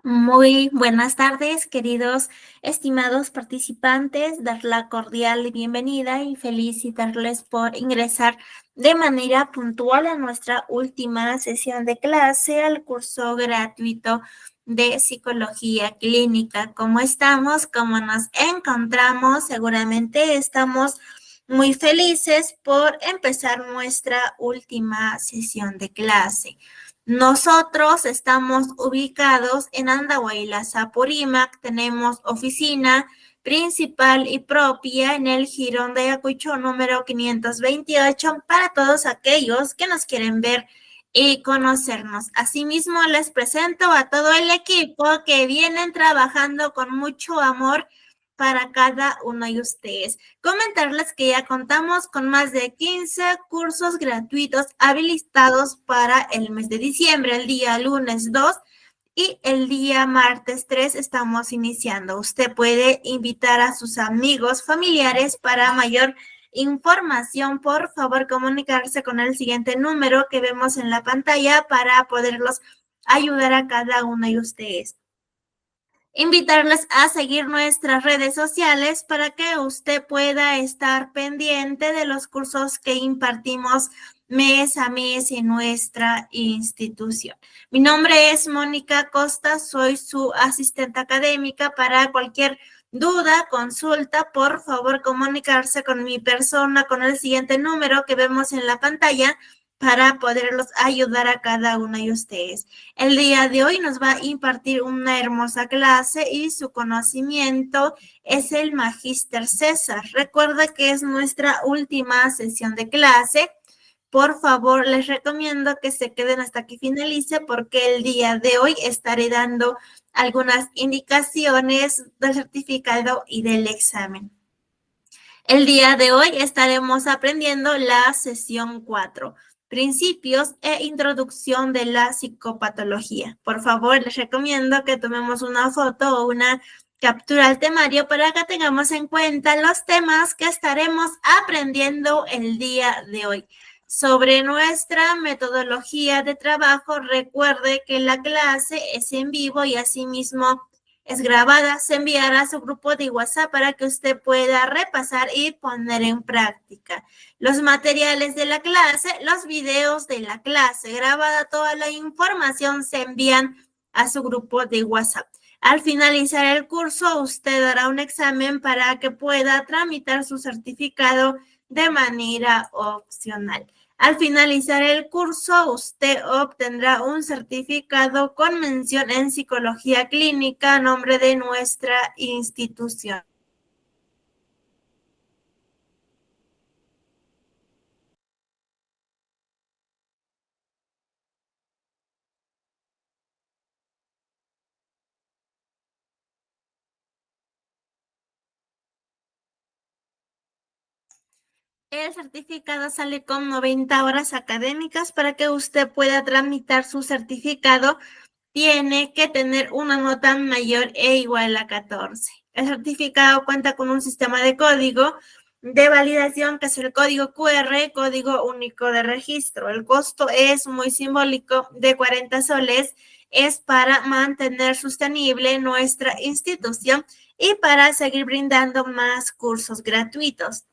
Muy buenas tardes, queridos estimados participantes, dar la cordial bienvenida y felicitarles por ingresar de manera puntual a nuestra última sesión de clase al curso gratuito de psicología clínica. ¿Cómo estamos? ¿Cómo nos encontramos? Seguramente estamos muy felices por empezar nuestra última sesión de clase. Nosotros estamos ubicados en Andahuaylas, Apurímac. Tenemos oficina principal y propia en el Jirón de Ayacucho número 528 para todos aquellos que nos quieren ver y conocernos. Asimismo, les presento a todo el equipo que vienen trabajando con mucho amor para cada uno de ustedes. Comentarles que ya contamos con más de 15 cursos gratuitos habilitados para el mes de diciembre. El día lunes 2 y el día martes 3 estamos iniciando. Usted puede invitar a sus amigos, familiares para mayor información. Por favor, comunicarse con el siguiente número que vemos en la pantalla para poderlos ayudar a cada uno de ustedes. Invitarles a seguir nuestras redes sociales para que usted pueda estar pendiente de los cursos que impartimos mes a mes en nuestra institución. Mi nombre es Mónica Costa, soy su asistente académica. Para cualquier duda, consulta, por favor comunicarse con mi persona con el siguiente número que vemos en la pantalla para poderlos ayudar a cada uno de ustedes. El día de hoy nos va a impartir una hermosa clase y su conocimiento es el Magíster César. Recuerda que es nuestra última sesión de clase. Por favor, les recomiendo que se queden hasta que finalice porque el día de hoy estaré dando algunas indicaciones del certificado y del examen. El día de hoy estaremos aprendiendo la sesión 4. Principios e introducción de la psicopatología. Por favor, les recomiendo que tomemos una foto o una captura al temario para que tengamos en cuenta los temas que estaremos aprendiendo el día de hoy. Sobre nuestra metodología de trabajo, recuerde que la clase es en vivo y asimismo es grabada. Se enviará a su grupo de WhatsApp para que usted pueda repasar y poner en práctica los materiales de la clase, los videos de la clase grabada, toda la información se envían a su grupo de WhatsApp. Al finalizar el curso, usted hará un examen para que pueda tramitar su certificado de manera opcional. Al finalizar el curso, usted obtendrá un certificado con mención en psicología clínica a nombre de nuestra institución. El certificado sale con 90 horas académicas. Para que usted pueda tramitar su certificado, tiene que tener una nota mayor e igual a 14. El certificado cuenta con un sistema de código de validación que es el código QR, código único de registro. El costo es muy simbólico, de 40 soles. Es para mantener sostenible nuestra institución y para seguir brindando más cursos gratuitos.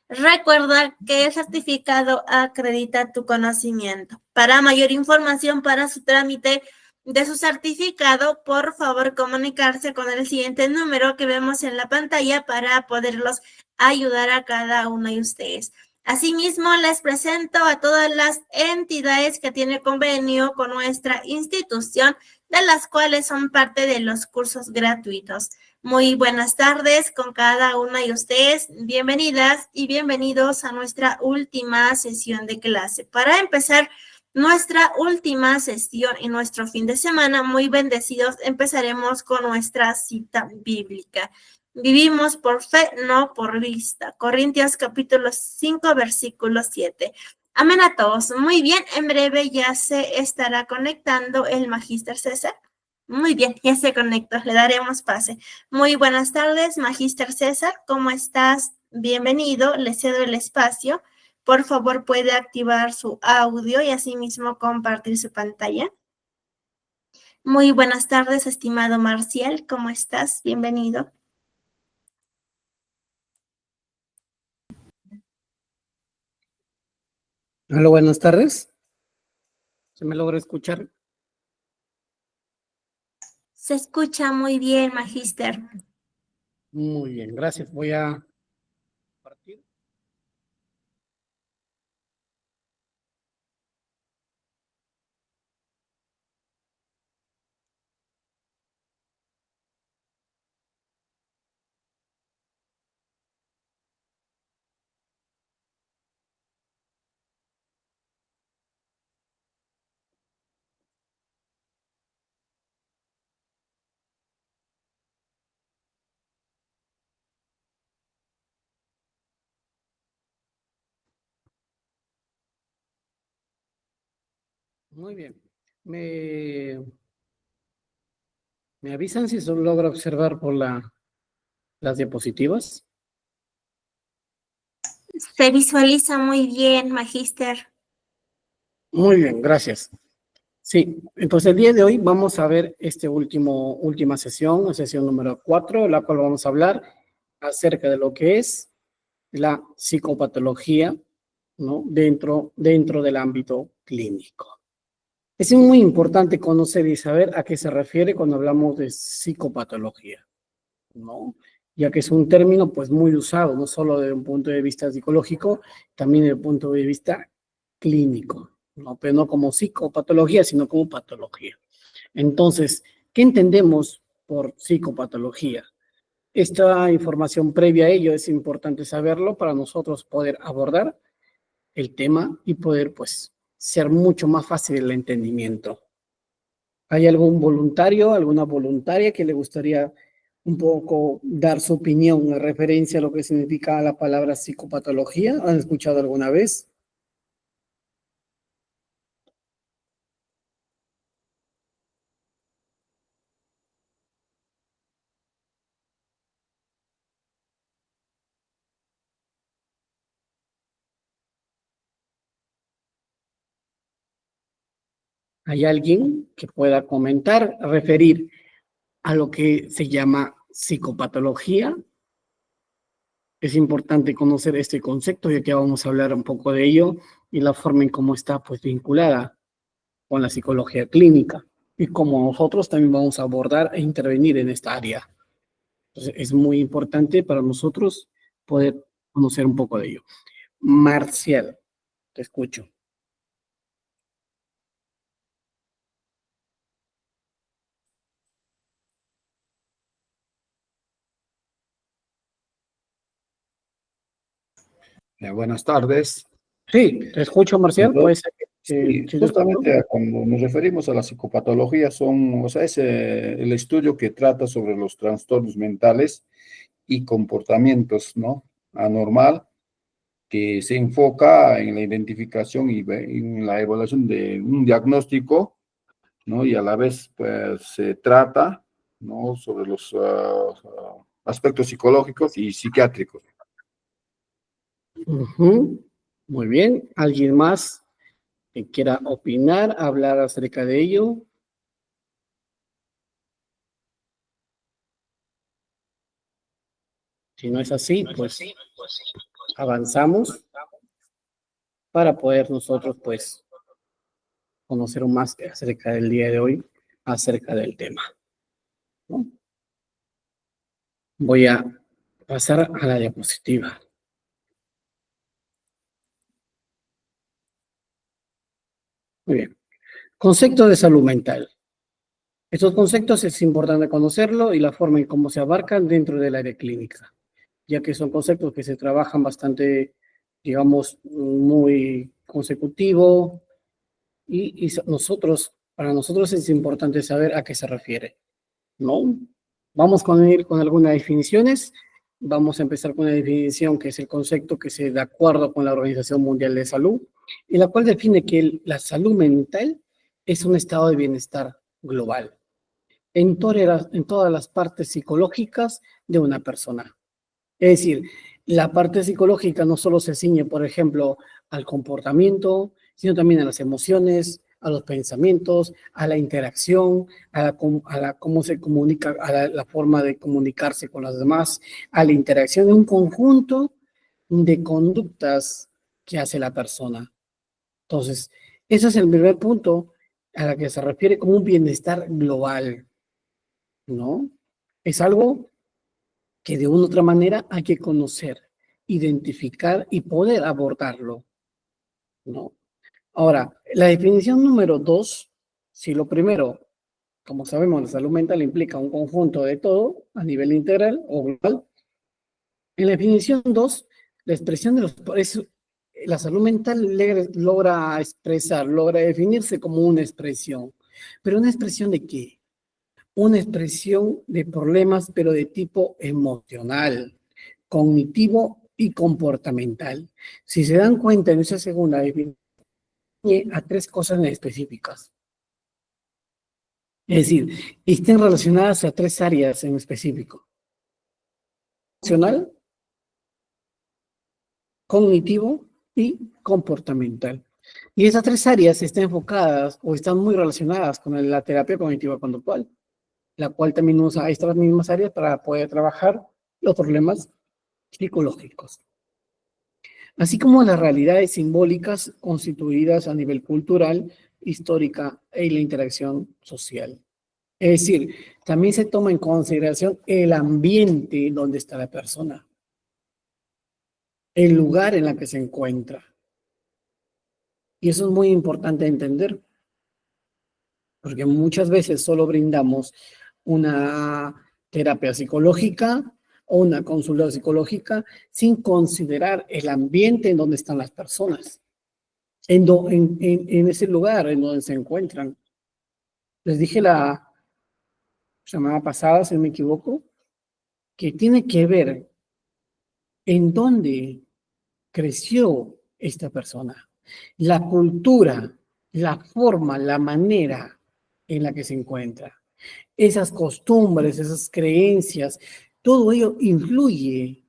Recuerda que el certificado acredita tu conocimiento. Para mayor información para su trámite de su certificado, por favor comunicarse con el siguiente número que vemos en la pantalla para poderlos ayudar a cada uno de ustedes. Asimismo, les presento a todas las entidades que tienen convenio con nuestra institución, de las cuales son parte de los cursos gratuitos. Muy buenas tardes con cada una de ustedes. Bienvenidas y bienvenidos a nuestra última sesión de clase. Para empezar nuestra última sesión y nuestro fin de semana, muy bendecidos, empezaremos con nuestra cita bíblica. Vivimos por fe, no por vista. Corintios capítulo 5, versículo 7. Amén a todos. Muy bien, en breve ya se estará conectando el Magíster César. Muy bien, ya se conectó, le daremos pase. Muy buenas tardes, Magíster César, ¿cómo estás? Bienvenido, le cedo el espacio. Por favor, puede activar su audio y asimismo compartir su pantalla. Muy buenas tardes, estimado Marcial, ¿cómo estás? Bienvenido. Hola, buenas tardes. ¿Se me logra escuchar? Se escucha muy bien, Magíster. Muy bien, gracias. Voy a partir. Muy bien. ¿Me avisan si se logra observar por las diapositivas? Se visualiza muy bien, Magíster. Muy bien, gracias. Sí, entonces el día de hoy vamos a ver última sesión, la sesión número 4, la cual vamos a hablar acerca de lo que es la psicopatología, ¿no? Dentro del ámbito clínico. Es muy importante conocer y saber a qué se refiere cuando hablamos de psicopatología, ¿no? Ya que es un término pues muy usado, no solo desde un punto de vista psicológico, también desde el punto de vista clínico, ¿no? Pero no como psicopatología, sino como patología. Entonces, ¿qué entendemos por psicopatología? Esta información previa a ello es importante saberlo para nosotros poder abordar el tema y poder pues ser mucho más fácil el entendimiento. ¿Hay algún voluntario, alguna voluntaria que le gustaría un poco dar su opinión en referencia a lo que significa la palabra psicopatología? ¿Han escuchado alguna vez? ¿Hay alguien que pueda comentar, referir a lo que se llama psicopatología? Es importante conocer este concepto, ya que vamos a hablar un poco de ello y la forma en cómo está pues vinculada con la psicología clínica y cómo nosotros también vamos a abordar e intervenir en esta área. Entonces, es muy importante para nosotros poder conocer un poco de ello. Marcial, te escucho. Buenas tardes. Sí, te escucho, Marcial. Puede Entonces, ser sí, sí te escucho. justamente cuando nos referimos a la psicopatología son, o sea, es el estudio que trata sobre los trastornos mentales y comportamientos, ¿no? Anormal, que se enfoca en la identificación y en la evaluación de un diagnóstico, ¿no? Y a la vez, pues, se trata, ¿no? Sobre los aspectos psicológicos y psiquiátricos. Muy bien. ¿Alguien más que quiera opinar, hablar acerca de ello? Si no es así, pues avanzamos para poder nosotros, pues, conocer más acerca del día de hoy, acerca del tema, ¿no? Voy a pasar a la diapositiva. Muy bien. Concepto de salud mental. Estos conceptos es importante conocerlo y la forma en cómo se abarcan dentro del área clínica, ya que son conceptos que se trabajan bastante, digamos, muy consecutivo y para nosotros es importante saber a qué se refiere, ¿no? Vamos a ir con algunas definiciones. Vamos a empezar con una definición que es el concepto que se de acuerdo con la Organización Mundial de Salud, y la cual define que la salud mental es un estado de bienestar global en todas las partes psicológicas de una persona. Es decir, la parte psicológica no solo se ciñe, por ejemplo, al comportamiento, sino también a las emociones, a los pensamientos, a la interacción, cómo se comunica, a la forma de comunicarse con los demás, a la interacción de un conjunto de conductas que hace la persona. Entonces, ese es el primer punto a la que se refiere como un bienestar global, ¿no? Es algo que de una u otra manera hay que conocer, identificar y poder abordarlo, ¿no? Ahora, la definición número 2, si lo primero, como sabemos, la salud mental implica un conjunto de todo a nivel integral o global, en la definición 2, la expresión de la salud mental logra expresar, logra definirse como una expresión. ¿Pero una expresión de qué? Una expresión de problemas, pero de tipo emocional, cognitivo y comportamental. Si se dan cuenta en esa segunda definición, a 3 cosas específicas. Es decir, estén relacionadas a 3 áreas en específico: emocional, cognitivo y comportamental. Y esas 3 áreas están enfocadas o están muy relacionadas con la terapia cognitiva conductual, la cual también usa estas mismas áreas para poder trabajar los problemas psicológicos, así como las realidades simbólicas constituidas a nivel cultural, histórica y la interacción social. Es decir, también se toma en consideración el ambiente donde está la persona, el lugar en el que se encuentra. Y eso es muy importante entender, porque muchas veces solo brindamos una terapia psicológica o una consulta psicológica sin considerar el ambiente en donde están las personas, en ese lugar en donde se encuentran. Les dije la semana pasada, si no me equivoco, que tiene que ver en dónde creció esta persona, la cultura, la forma, la manera en la que se encuentra, esas costumbres, esas creencias, todo ello influye.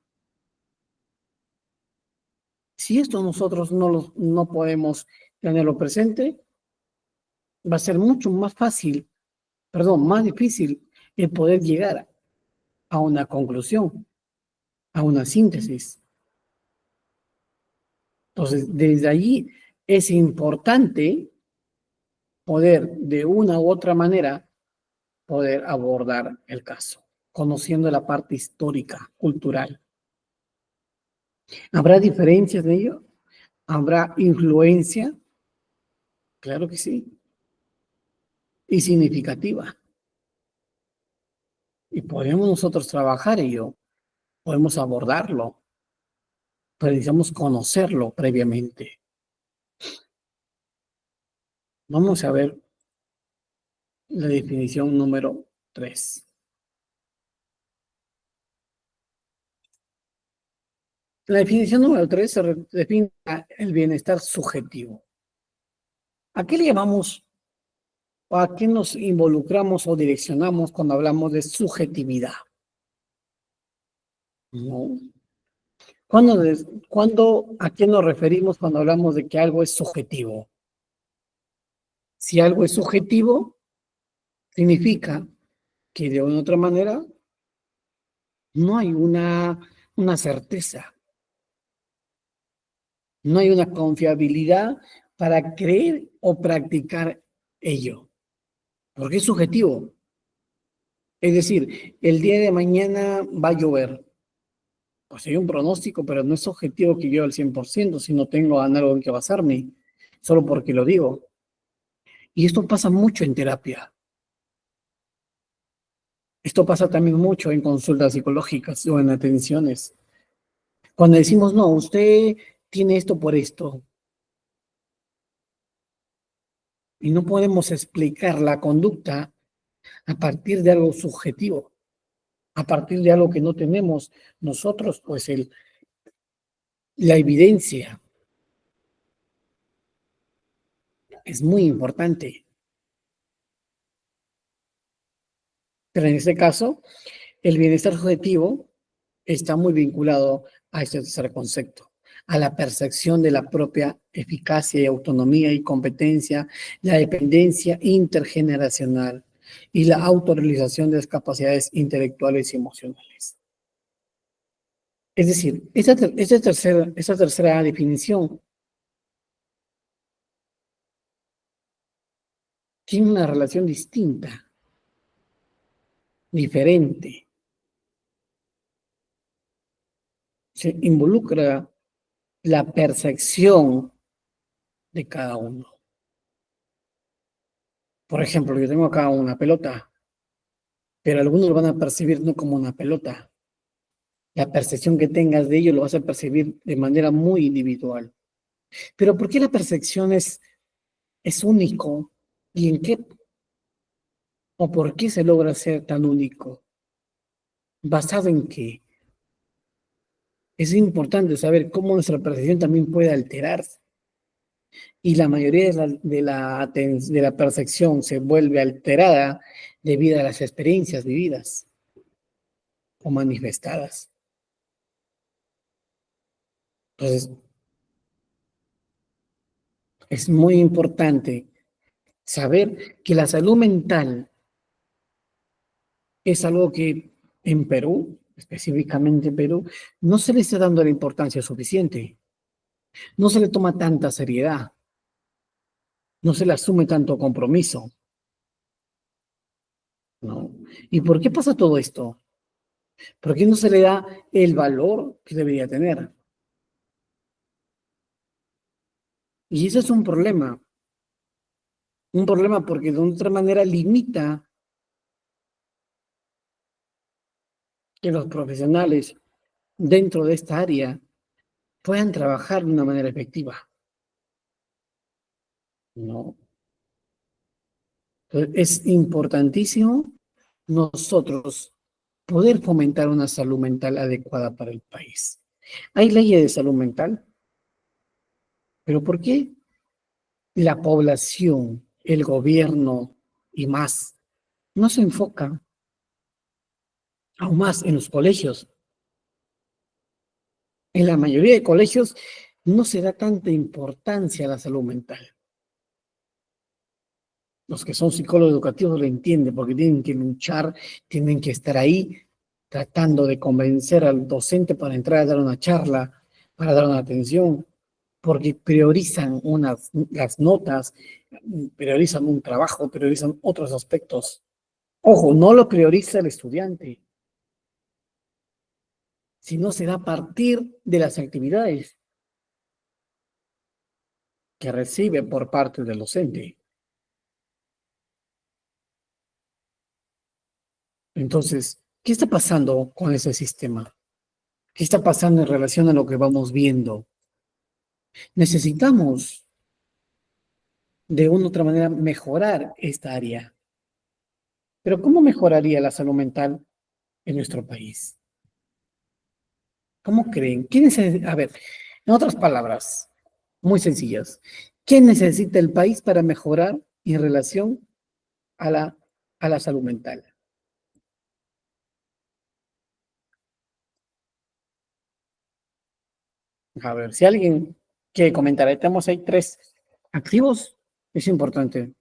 Si esto nosotros no podemos tenerlo presente, va a ser mucho más fácil, perdón, más difícil el poder llegar a una conclusión, a una síntesis. Entonces, desde allí es importante poder, de una u otra manera, poder abordar el caso, conociendo la parte histórica, cultural. ¿Habrá diferencias de ello? ¿Habrá influencia? Claro que sí. Y significativa. Y podemos nosotros trabajar ello, podemos abordarlo, pero necesitamos conocerlo previamente. Vamos a ver la definición número 3. La definición número 3 se define el bienestar subjetivo. ¿A qué le llamamos o a qué nos involucramos o direccionamos cuando hablamos de subjetividad? ¿No? ¿A qué nos referimos cuando hablamos de que algo es subjetivo? Si algo es subjetivo, significa que de una u otra manera no hay una certeza, no hay una confiabilidad para creer o practicar ello, porque es subjetivo. Es decir, el día de mañana va a llover. Pues hay un pronóstico, pero no es objetivo que yo al 100%, si no tengo algo en que basarme, solo porque lo digo. Y esto pasa mucho en terapia. Esto pasa también mucho en consultas psicológicas o en atenciones. Cuando decimos, no, usted tiene esto por esto. Y no podemos explicar la conducta a partir de algo subjetivo, a partir de algo que no tenemos nosotros, pues la evidencia es muy importante. Pero en este caso, el bienestar subjetivo está muy vinculado a este tercer concepto, a la percepción de la propia eficacia y autonomía y competencia, la dependencia intergeneracional y la autorrealización de las capacidades intelectuales y emocionales. Es decir, esta tercera definición tiene una relación distinta, diferente. Se involucra la percepción de cada uno. Por ejemplo, yo tengo acá una pelota, pero algunos lo van a percibir no como una pelota. La percepción que tengas de ello lo vas a percibir de manera muy individual. Pero ¿por qué la percepción es único? ¿Y en qué o por qué se logra ser tan único? ¿Basado en qué? Es importante saber cómo nuestra percepción también puede alterarse. Y la mayoría de la percepción se vuelve alterada debido a las experiencias vividas o manifestadas. Entonces, es muy importante saber que la salud mental es algo que en Perú, específicamente en Perú, no se le está dando la importancia suficiente, no se le toma tanta seriedad, no se le asume tanto compromiso, ¿no? ¿Y por qué pasa todo esto? ¿Por qué no se le da el valor que debería tener? Y ese es un problema porque de otra manera limita que los profesionales dentro de esta área puedan trabajar de una manera efectiva, ¿no? Entonces, es importantísimo nosotros poder fomentar una salud mental adecuada para el país. Hay leyes de salud mental, pero ¿por qué la población, el gobierno y más no se enfoca aún más en los colegios? En la mayoría de colegios no se da tanta importancia a la salud mental. Los que son psicólogos educativos lo entienden porque tienen que luchar, tienen que estar ahí tratando de convencer al docente para entrar a dar una charla, para dar una atención, porque priorizan las notas, priorizan un trabajo, priorizan otros aspectos. Ojo, no lo prioriza el estudiante, sino se da a partir de las actividades que recibe por parte del docente. Entonces, ¿qué está pasando con ese sistema? ¿Qué está pasando en relación a lo que vamos viendo? Necesitamos, de una u otra manera, mejorar esta área. Pero ¿cómo mejoraría la salud mental en nuestro país? ¿Cómo creen? A ver, en otras palabras, muy sencillas, ¿qué necesita el país para mejorar en relación a la salud mental? A ver, si alguien quiere comentar, ahí tenemos ahí 3 activos, es importante.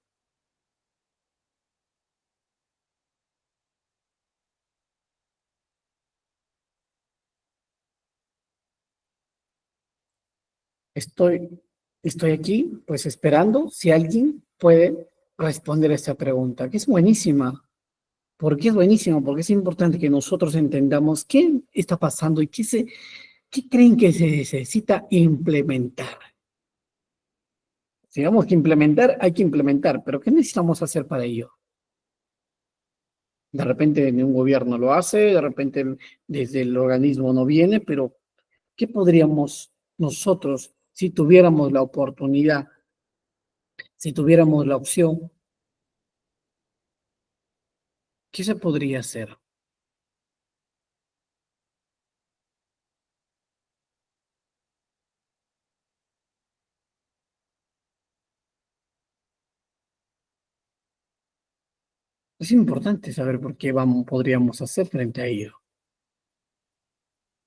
Estoy, estoy aquí, pues esperando si alguien puede responder a esta pregunta, que es buenísima. ¿Por qué es buenísimo? Porque es importante que nosotros entendamos qué está pasando y qué creen que se necesita implementar. Si digamos que implementar, hay que implementar, pero ¿qué necesitamos hacer para ello? De repente un gobierno lo hace, de repente desde el organismo no viene, pero ¿qué podríamos nosotros, si tuviéramos la oportunidad, si tuviéramos la opción, qué se podría hacer? Es importante saber por qué podríamos hacer frente a ello,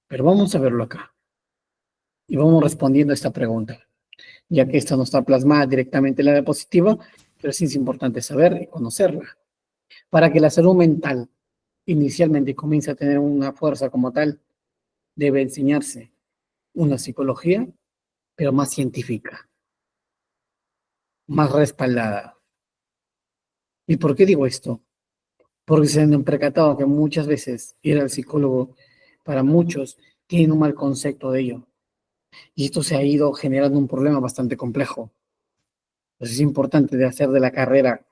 pero vamos a verlo acá. Y vamos respondiendo a esta pregunta, ya que esta no está plasmada directamente en la diapositiva, pero sí es importante saber y conocerla. Para que la salud mental inicialmente comience a tener una fuerza como tal, debe enseñarse una psicología, pero más científica, más respaldada. ¿Y por qué digo esto? Porque se han percatado que muchas veces ir al psicólogo, para muchos, tienen un mal concepto de ello. Y esto se ha ido generando un problema bastante complejo. Entonces es importante de hacer de la carrera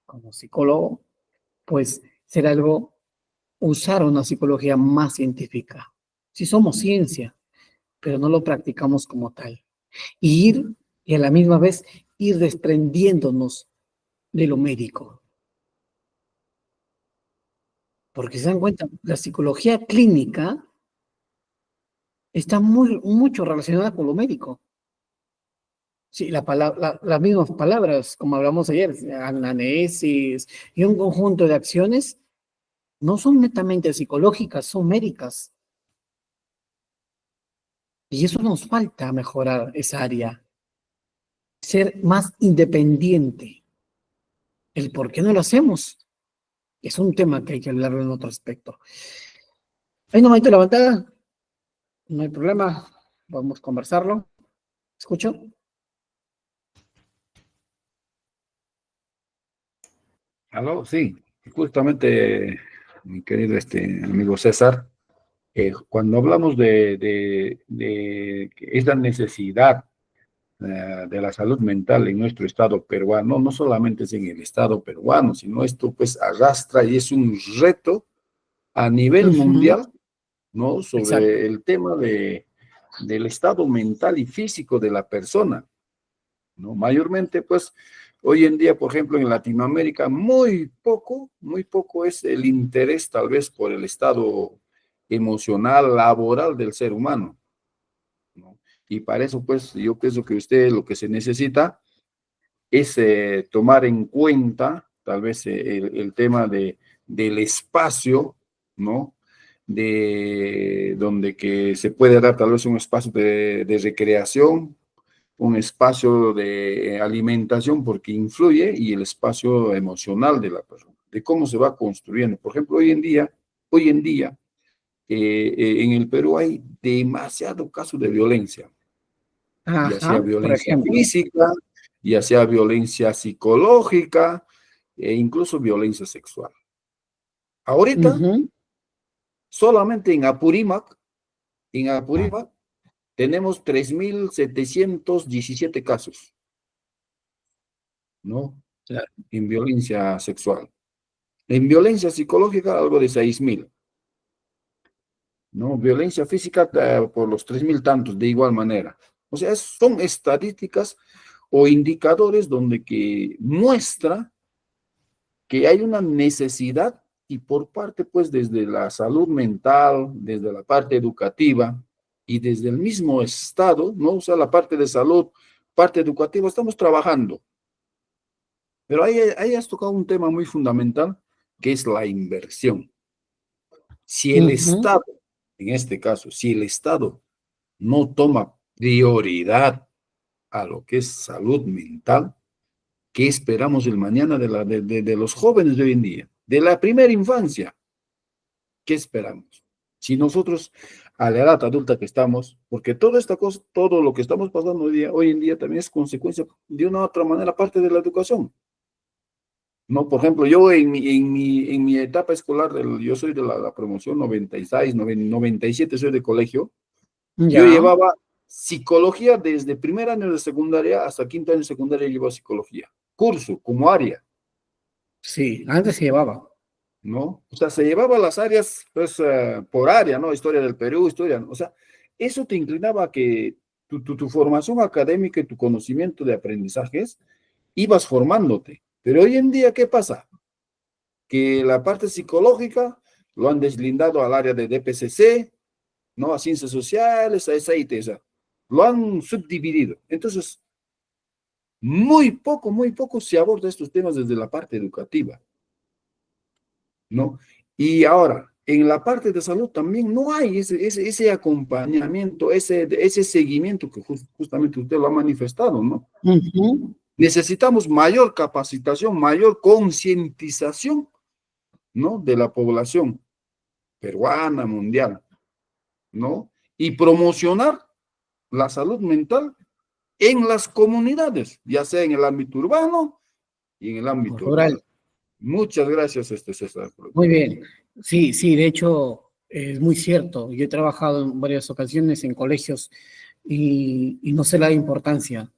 como psicólogo, pues ser algo, usar una psicología más científica. Si somos ciencia, pero no lo practicamos como tal. Y ir, y a la misma vez, ir desprendiéndonos de lo médico. Porque se dan cuenta, la psicología clínica está mucho relacionada con lo médico. Sí, las mismas palabras, como hablamos ayer, anamnesis y un conjunto de acciones, no son netamente psicológicas, son médicas. Y eso nos falta mejorar esa área, ser más independiente. El por qué no lo hacemos es un tema que hay que hablarlo en otro aspecto. ¿Hay una manita levantada? No hay problema, podemos conversarlo. ¿Escucho? ¿Aló? Sí, justamente, mi querido amigo César, cuando hablamos de que es la necesidad de la salud mental en nuestro estado peruano, no solamente es en el estado peruano, sino esto pues arrastra y es un reto a nivel Ujú, mundial, ¿no? exacto. Sobre el tema del estado mental y físico de la persona, ¿no? Mayormente, pues, hoy en día, por ejemplo, en Latinoamérica, muy poco es el interés tal vez por el estado emocional, laboral del ser humano, ¿no? Y para eso, pues, yo pienso que usted lo que se necesita es tomar en cuenta tal vez el tema del espacio, ¿no? De donde que se puede dar tal vez un espacio de recreación, un espacio de alimentación, porque influye, y el espacio emocional de la persona, de cómo se va construyendo. Por ejemplo, hoy en día, en el Perú hay demasiado caso de violencia, ya sea Ajá, por violencia ejemplo. física, ya sea violencia psicológica, e incluso violencia sexual. Ahorita, Ujú, solamente en Apurímac tenemos 3.717 casos, ¿no? claro. En violencia sexual. En violencia psicológica, algo de 6.000, ¿no? Violencia física por los 3.000 tantos, de igual manera. O sea, son estadísticas o indicadores donde que muestra que hay una necesidad y por parte, pues, desde la salud mental, desde la parte educativa y desde el mismo Estado, ¿no? O sea, la parte de salud, parte educativa, estamos trabajando. Pero ahí has tocado un tema muy fundamental, que es la inversión. Si el Ujú, Estado, en este caso, si el Estado no toma prioridad a lo que es salud mental, ¿qué esperamos el mañana de los jóvenes de hoy en día? De la primera infancia, ¿qué esperamos? Si nosotros, a la edad adulta que estamos, porque toda esta cosa, todo lo que estamos pasando hoy en día también es consecuencia de una u otra manera parte de la educación. No, por ejemplo, yo en mi etapa escolar, yo soy de la promoción 96, 97, soy de colegio. Yo ya, llevaba psicología desde primer año de secundaria hasta quinto año de secundaria, llevaba psicología. Curso, como área, sí, antes se llevaba. ¿no? O sea, se llevaba las áreas, pues, por área, ¿no? Historia del Perú, historia, ¿no? O sea, eso te inclinaba a que tu formación académica y tu conocimiento de aprendizajes ibas formándote. Pero hoy en día, ¿qué pasa? Que la parte psicológica lo han deslindado al área de DPCC, ¿no? A ciencias sociales, a SAIT, o sea, lo han subdividido. Entonces, muy poco se aborda estos temas desde la parte educativa, ¿no? Y ahora, en la parte de salud también no hay ese acompañamiento, ese seguimiento que justamente usted lo ha manifestado, ¿no? Ujú. Necesitamos mayor capacitación, mayor concientización, ¿no? De la población peruana, mundial, ¿no? Y promocionar la salud mental en las comunidades, ya sea en el ámbito urbano y en el ámbito Rural. rural. Muchas gracias, César. Muy bien. Sí, sí, de hecho, es muy cierto. Yo he trabajado en varias ocasiones en colegios y no se le da importancia.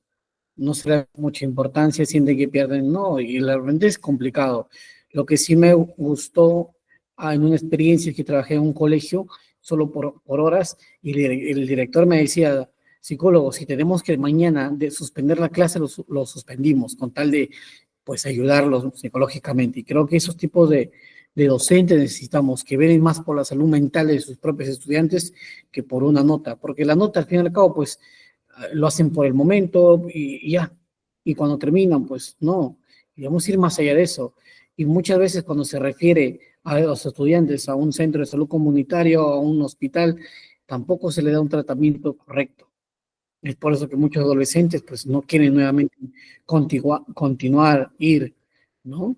No se le da mucha importancia, sienten que pierden, no, y la verdad es complicado. Lo que sí me gustó en una experiencia que trabajé en un colegio solo por horas y el director me decía, psicólogo, si tenemos que mañana de suspender la clase, lo suspendimos con tal de pues ayudarlos psicológicamente. Y creo que esos tipos de docentes necesitamos que ven más por la salud mental de sus propios estudiantes que por una nota, porque la nota al fin y al cabo pues lo hacen por el momento y ya. Y cuando terminan, pues no. Y vamos a ir más allá de eso. Y muchas veces cuando se refiere a los estudiantes a un centro de salud comunitario, a un hospital, tampoco se le da un tratamiento correcto. Es por eso que muchos adolescentes pues no quieren nuevamente continuar, ir, ¿no?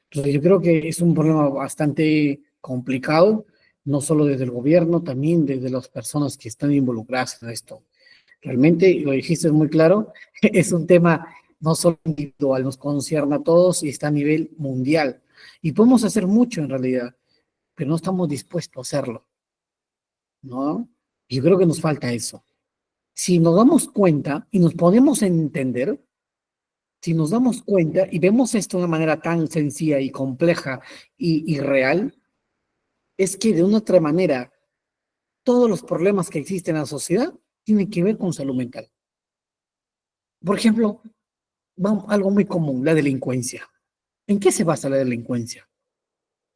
Entonces yo creo que es un problema bastante complicado, no solo desde el gobierno, también desde las personas que están involucradas en esto. Realmente, lo dijiste muy claro, es un tema no solo individual, nos concierne a todos y está a nivel mundial. Y podemos hacer mucho en realidad, pero no estamos dispuestos a hacerlo, ¿no? Yo creo que nos falta eso. Si nos damos cuenta y nos podemos entender, si nos damos cuenta y vemos esto de una manera tan sencilla y compleja y real, es que de una otra manera, todos los problemas que existen en la sociedad tienen que ver con salud mental. Por ejemplo, algo muy común, la delincuencia. ¿En qué se basa la delincuencia?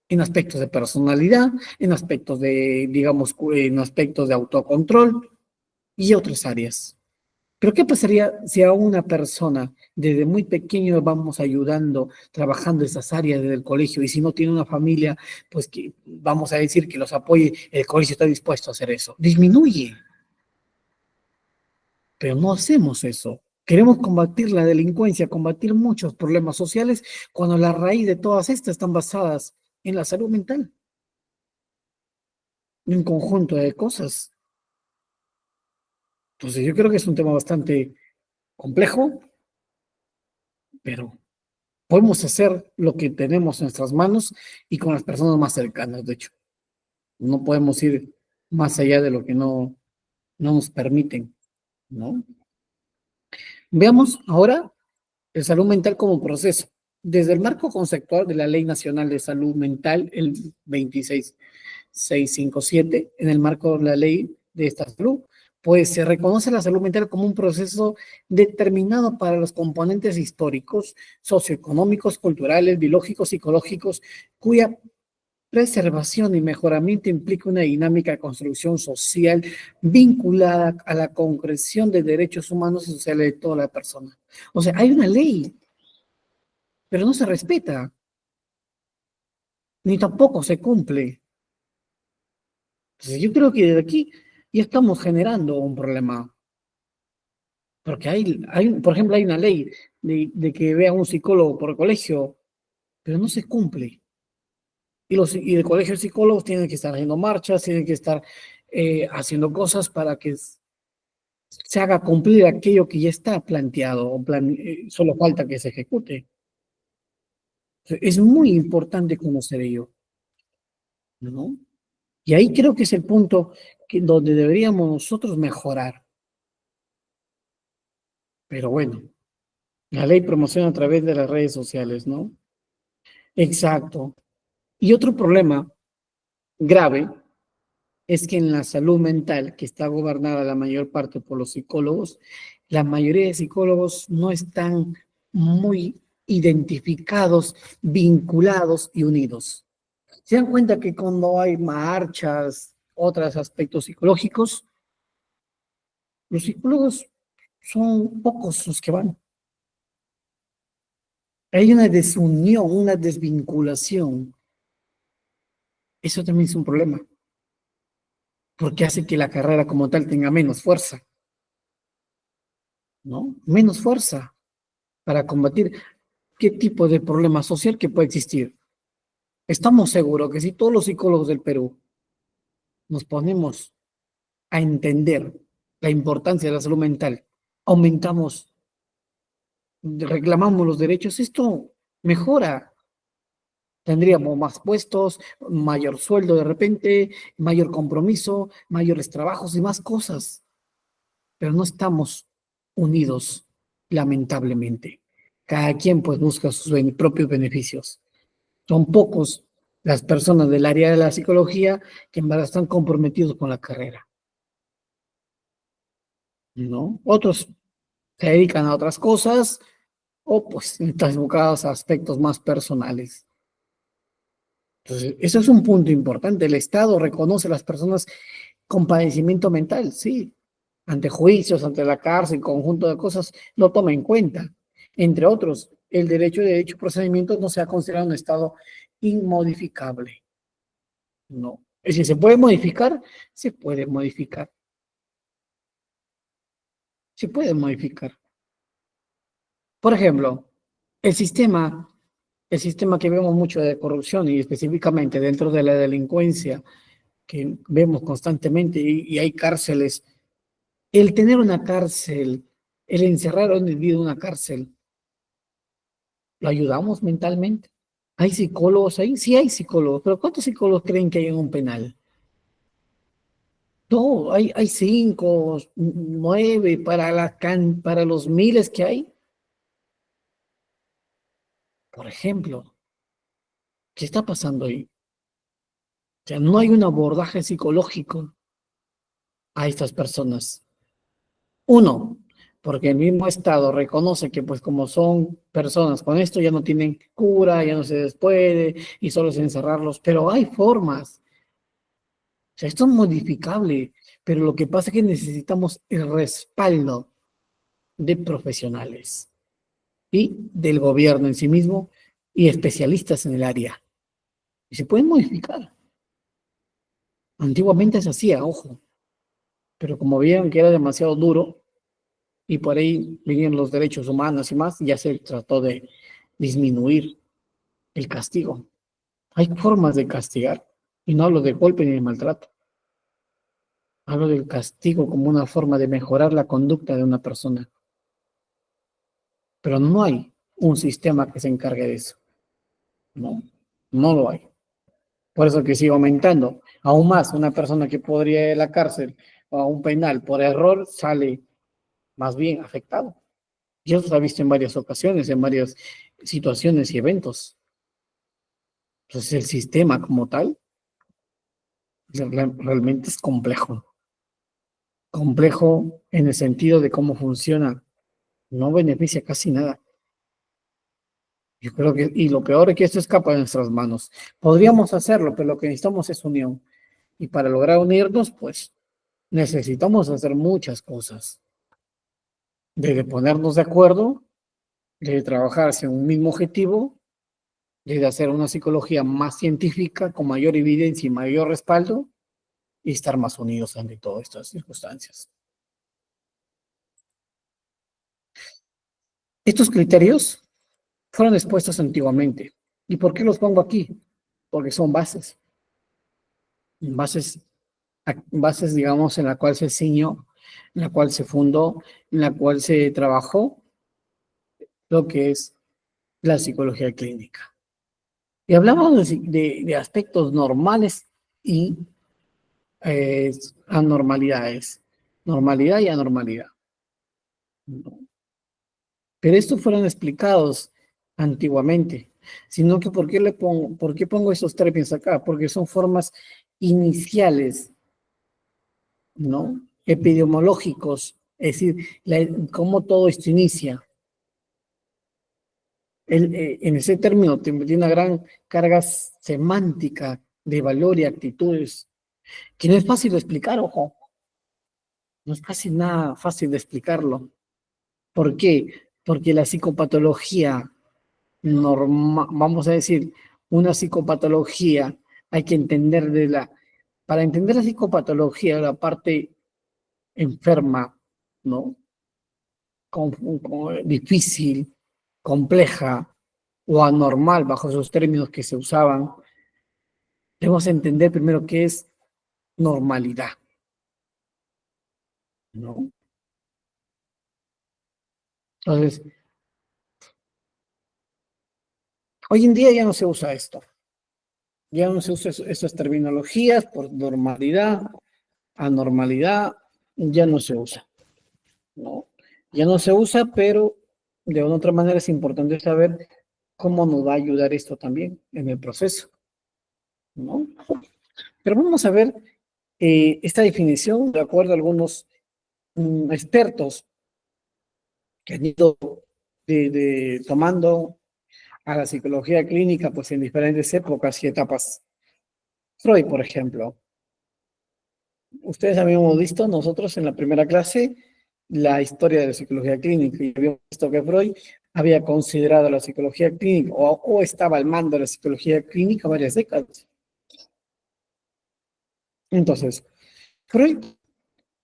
En aspectos de personalidad, en aspectos de, digamos, en aspectos de autocontrol y otras áreas. Pero ¿qué pasaría si a una persona desde muy pequeño vamos ayudando, trabajando esas áreas desde el colegio y si no tiene una familia, pues que vamos a decir que los apoye, el colegio está dispuesto a hacer eso? Disminuye, pero no hacemos eso. Queremos combatir la delincuencia, combatir muchos problemas sociales, cuando la raíz de todas estas están basadas en la salud mental, en un conjunto de cosas. Entonces yo creo que es un tema bastante complejo, pero podemos hacer lo que tenemos en nuestras manos y con las personas más cercanas, de hecho. No podemos ir más allá de lo que no nos permiten, ¿no? Veamos ahora el salud mental como proceso. Desde el marco conceptual de la Ley Nacional de Salud Mental, el 26657, en el marco de la ley de esta salud, pues se reconoce la salud mental como un proceso determinado para los componentes históricos, socioeconómicos, culturales, biológicos, psicológicos, cuya preservación y mejoramiento implica una dinámica de construcción social vinculada a la concreción de derechos humanos y sociales de toda la persona. O sea, hay una ley, pero no se respeta, ni tampoco se cumple. Entonces, yo creo que desde aquí ya estamos generando un problema. Porque por ejemplo, hay una ley de que vea un psicólogo por el colegio, pero no se cumple. Y el colegio de psicólogos tienen que estar haciendo marchas, tienen que estar haciendo cosas para que se haga cumplir aquello que ya está planteado, solo falta que se ejecute. Es muy importante conocer ello, ¿no? Y ahí creo que es el punto donde deberíamos nosotros mejorar. Pero bueno, la ley promociona a través de las redes sociales, ¿no? Exacto. Y otro problema grave es que en la salud mental, que está gobernada la mayor parte por los psicólogos, la mayoría de psicólogos no están muy identificados, vinculados y unidos. Se dan cuenta que cuando hay marchas, otros aspectos psicológicos, los psicólogos son pocos los que van. Hay una desunión, una desvinculación. Eso también es un problema, porque hace que la carrera como tal tenga menos fuerza, ¿no? Menos fuerza para combatir qué tipo de problema social que puede existir. Estamos seguros que si todos los psicólogos del Perú nos ponemos a entender la importancia de la salud mental, aumentamos, reclamamos los derechos, esto mejora. Tendríamos más puestos, mayor sueldo de repente, mayor compromiso, mayores trabajos y más cosas. Pero no estamos unidos, lamentablemente. Cada quien pues busca sus propios beneficios. Son pocos las personas del área de la psicología que en verdad están comprometidos con la carrera, ¿no? Otros se dedican a otras cosas o pues están enfocados a aspectos más personales. Entonces, eso es un punto importante. El Estado reconoce a las personas con padecimiento mental, sí, ante juicios, ante la cárcel, conjunto de cosas, lo toma en cuenta. Entre otros, el derecho de dicho procedimiento no se ha considerado un estado inmodificable. No. Es decir, ¿se puede modificar? Se puede modificar. Se puede modificar. Por ejemplo, el sistema, el sistema que vemos mucho de corrupción y específicamente dentro de la delincuencia que vemos constantemente y hay cárceles. El tener una cárcel, el encerrar a un individuo en una cárcel, ¿lo ayudamos mentalmente? ¿Hay psicólogos ahí? Sí hay psicólogos, pero ¿cuántos psicólogos creen que hay en un penal? No, hay 5, 9 para los miles que hay. Por ejemplo, ¿qué está pasando ahí? O sea, no hay un abordaje psicológico a estas personas. Uno, porque el mismo Estado reconoce que pues como son personas con esto ya no tienen cura, ya no se les puede y solo es encerrarlos, pero hay formas. O sea, esto es modificable, pero lo que pasa es que necesitamos el respaldo de profesionales y del gobierno en sí mismo y especialistas en el área. Y se pueden modificar. Antiguamente se hacía, ojo, pero como vieron que era demasiado duro, y por ahí vinieron los derechos humanos y más, ya se trató de disminuir el castigo. Hay formas de castigar, y no hablo de golpe ni de maltrato. Hablo del castigo como una forma de mejorar la conducta de una persona. Pero no hay un sistema que se encargue de eso. No, no lo hay. Por eso que sigue aumentando. Aún más, una persona que podría ir a la cárcel o a un penal por error sale más bien afectado. Y eso se ha visto en varias ocasiones, en varias situaciones y eventos. Entonces el sistema como tal realmente es complejo. Complejo en el sentido de cómo funciona. No beneficia casi nada. Yo creo que, y lo peor es que esto escapa de nuestras manos. Podríamos hacerlo, pero lo que necesitamos es unión. Y para lograr unirnos, pues necesitamos hacer muchas cosas. Desde ponernos de acuerdo, de trabajar hacia un mismo objetivo, desde hacer una psicología más científica, con mayor evidencia y mayor respaldo, y estar más unidos ante todas estas circunstancias. Estos criterios fueron expuestos antiguamente. ¿Y por qué los pongo aquí? Porque son bases. Bases, bases, digamos, en la cual se ciñó, en la cual se fundó, en la cual se trabajó lo que es la psicología clínica. Y hablamos de aspectos normales y anormalidades. Normalidad y anormalidad. ¿No? Pero estos fueron explicados antiguamente, sino que ¿por qué pongo estos términos acá? Porque son formas iniciales, ¿no? Epidemiológicos, es decir, cómo todo esto inicia. En ese término tiene una gran carga semántica de valor y actitudes, que no es fácil de explicar, ojo, no es casi nada fácil de explicarlo. ¿Por qué? Porque la psicopatología normal, vamos a decir, una psicopatología Hay que entender para entender la psicopatología, la parte enferma, ¿no? Difícil, compleja o anormal bajo esos términos que se usaban, debemos entender primero qué es normalidad, ¿no? Entonces, hoy en día ya no se usa esto, ya no se usa esas terminologías por normalidad, anormalidad, ya no se usa, ¿no? Ya no se usa, pero de una otra manera es importante saber cómo nos va a ayudar esto también en el proceso, ¿no? Pero vamos a ver esta definición de acuerdo a algunos expertos que han ido tomando a la psicología clínica pues en diferentes épocas y etapas. Freud, por ejemplo. Ustedes habíamos visto nosotros en la primera clase la historia de la psicología clínica y habíamos visto que Freud había considerado la psicología clínica o estaba al mando de la psicología clínica varias décadas. Entonces, Freud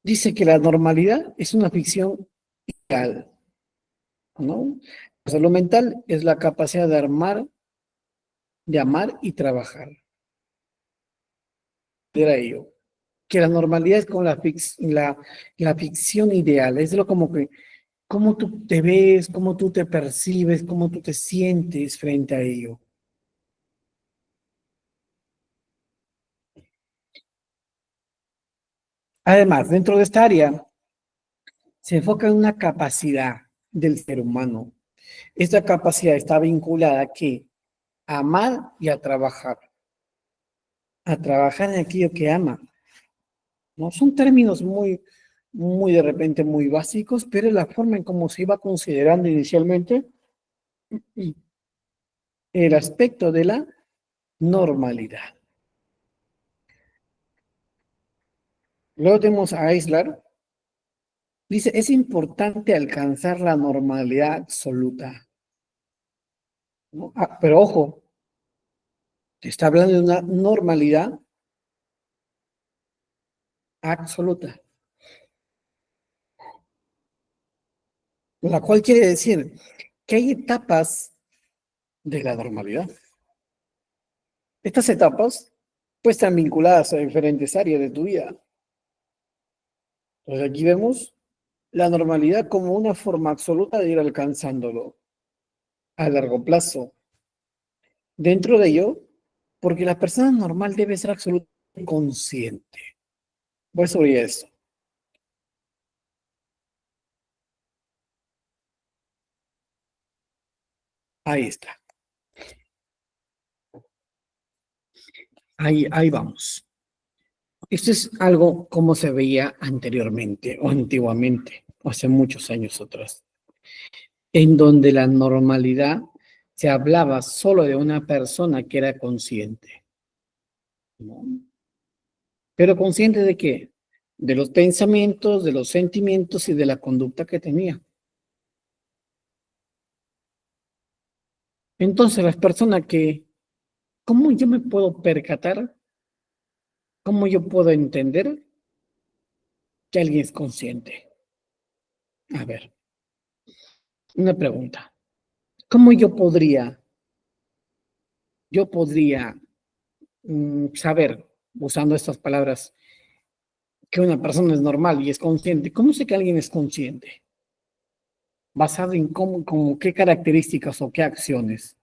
dice que la normalidad es una ficción ideal, ¿no? La salud mental es la capacidad de amar y trabajar. Era ello. Que la normalidad es como la ficción ideal, es lo como que cómo tú te ves, cómo tú te percibes, cómo tú te sientes frente a ello. Además, dentro de esta área se enfoca en una capacidad del ser humano. Esta capacidad está vinculada a qué? A amar y a trabajar en aquello que ama. ¿No? Son términos muy de repente muy básicos, pero es la forma en cómo se iba considerando inicialmente el aspecto de la normalidad. Luego tenemos a Eisler. Dice, es importante alcanzar la normalidad absoluta, ¿no? Pero ojo, está hablando de una normalidad absoluta, la cual quiere decir que hay etapas de la normalidad. Estas etapas pues están vinculadas a diferentes áreas de tu vida. Entonces aquí vemos la normalidad como una forma absoluta de ir alcanzándolo a largo plazo. Dentro de ello, porque la persona normal debe ser absolutamente consciente. Voy sobre esto. Ahí está. Ahí vamos. Esto es algo como se veía anteriormente o antiguamente, hace muchos años atrás, en donde la normalidad se hablaba solo de una persona que era consciente, ¿no? ¿Pero consciente de qué? De los pensamientos, de los sentimientos y de la conducta que tenía. Entonces, las personas que, ¿cómo yo me puedo percatar? ¿Cómo yo puedo entender que alguien es consciente? A ver, una pregunta. ¿Cómo yo podría saber, usando estas palabras, que una persona es normal y es consciente? ¿Cómo sé que alguien es consciente? Basado en como qué características o qué acciones.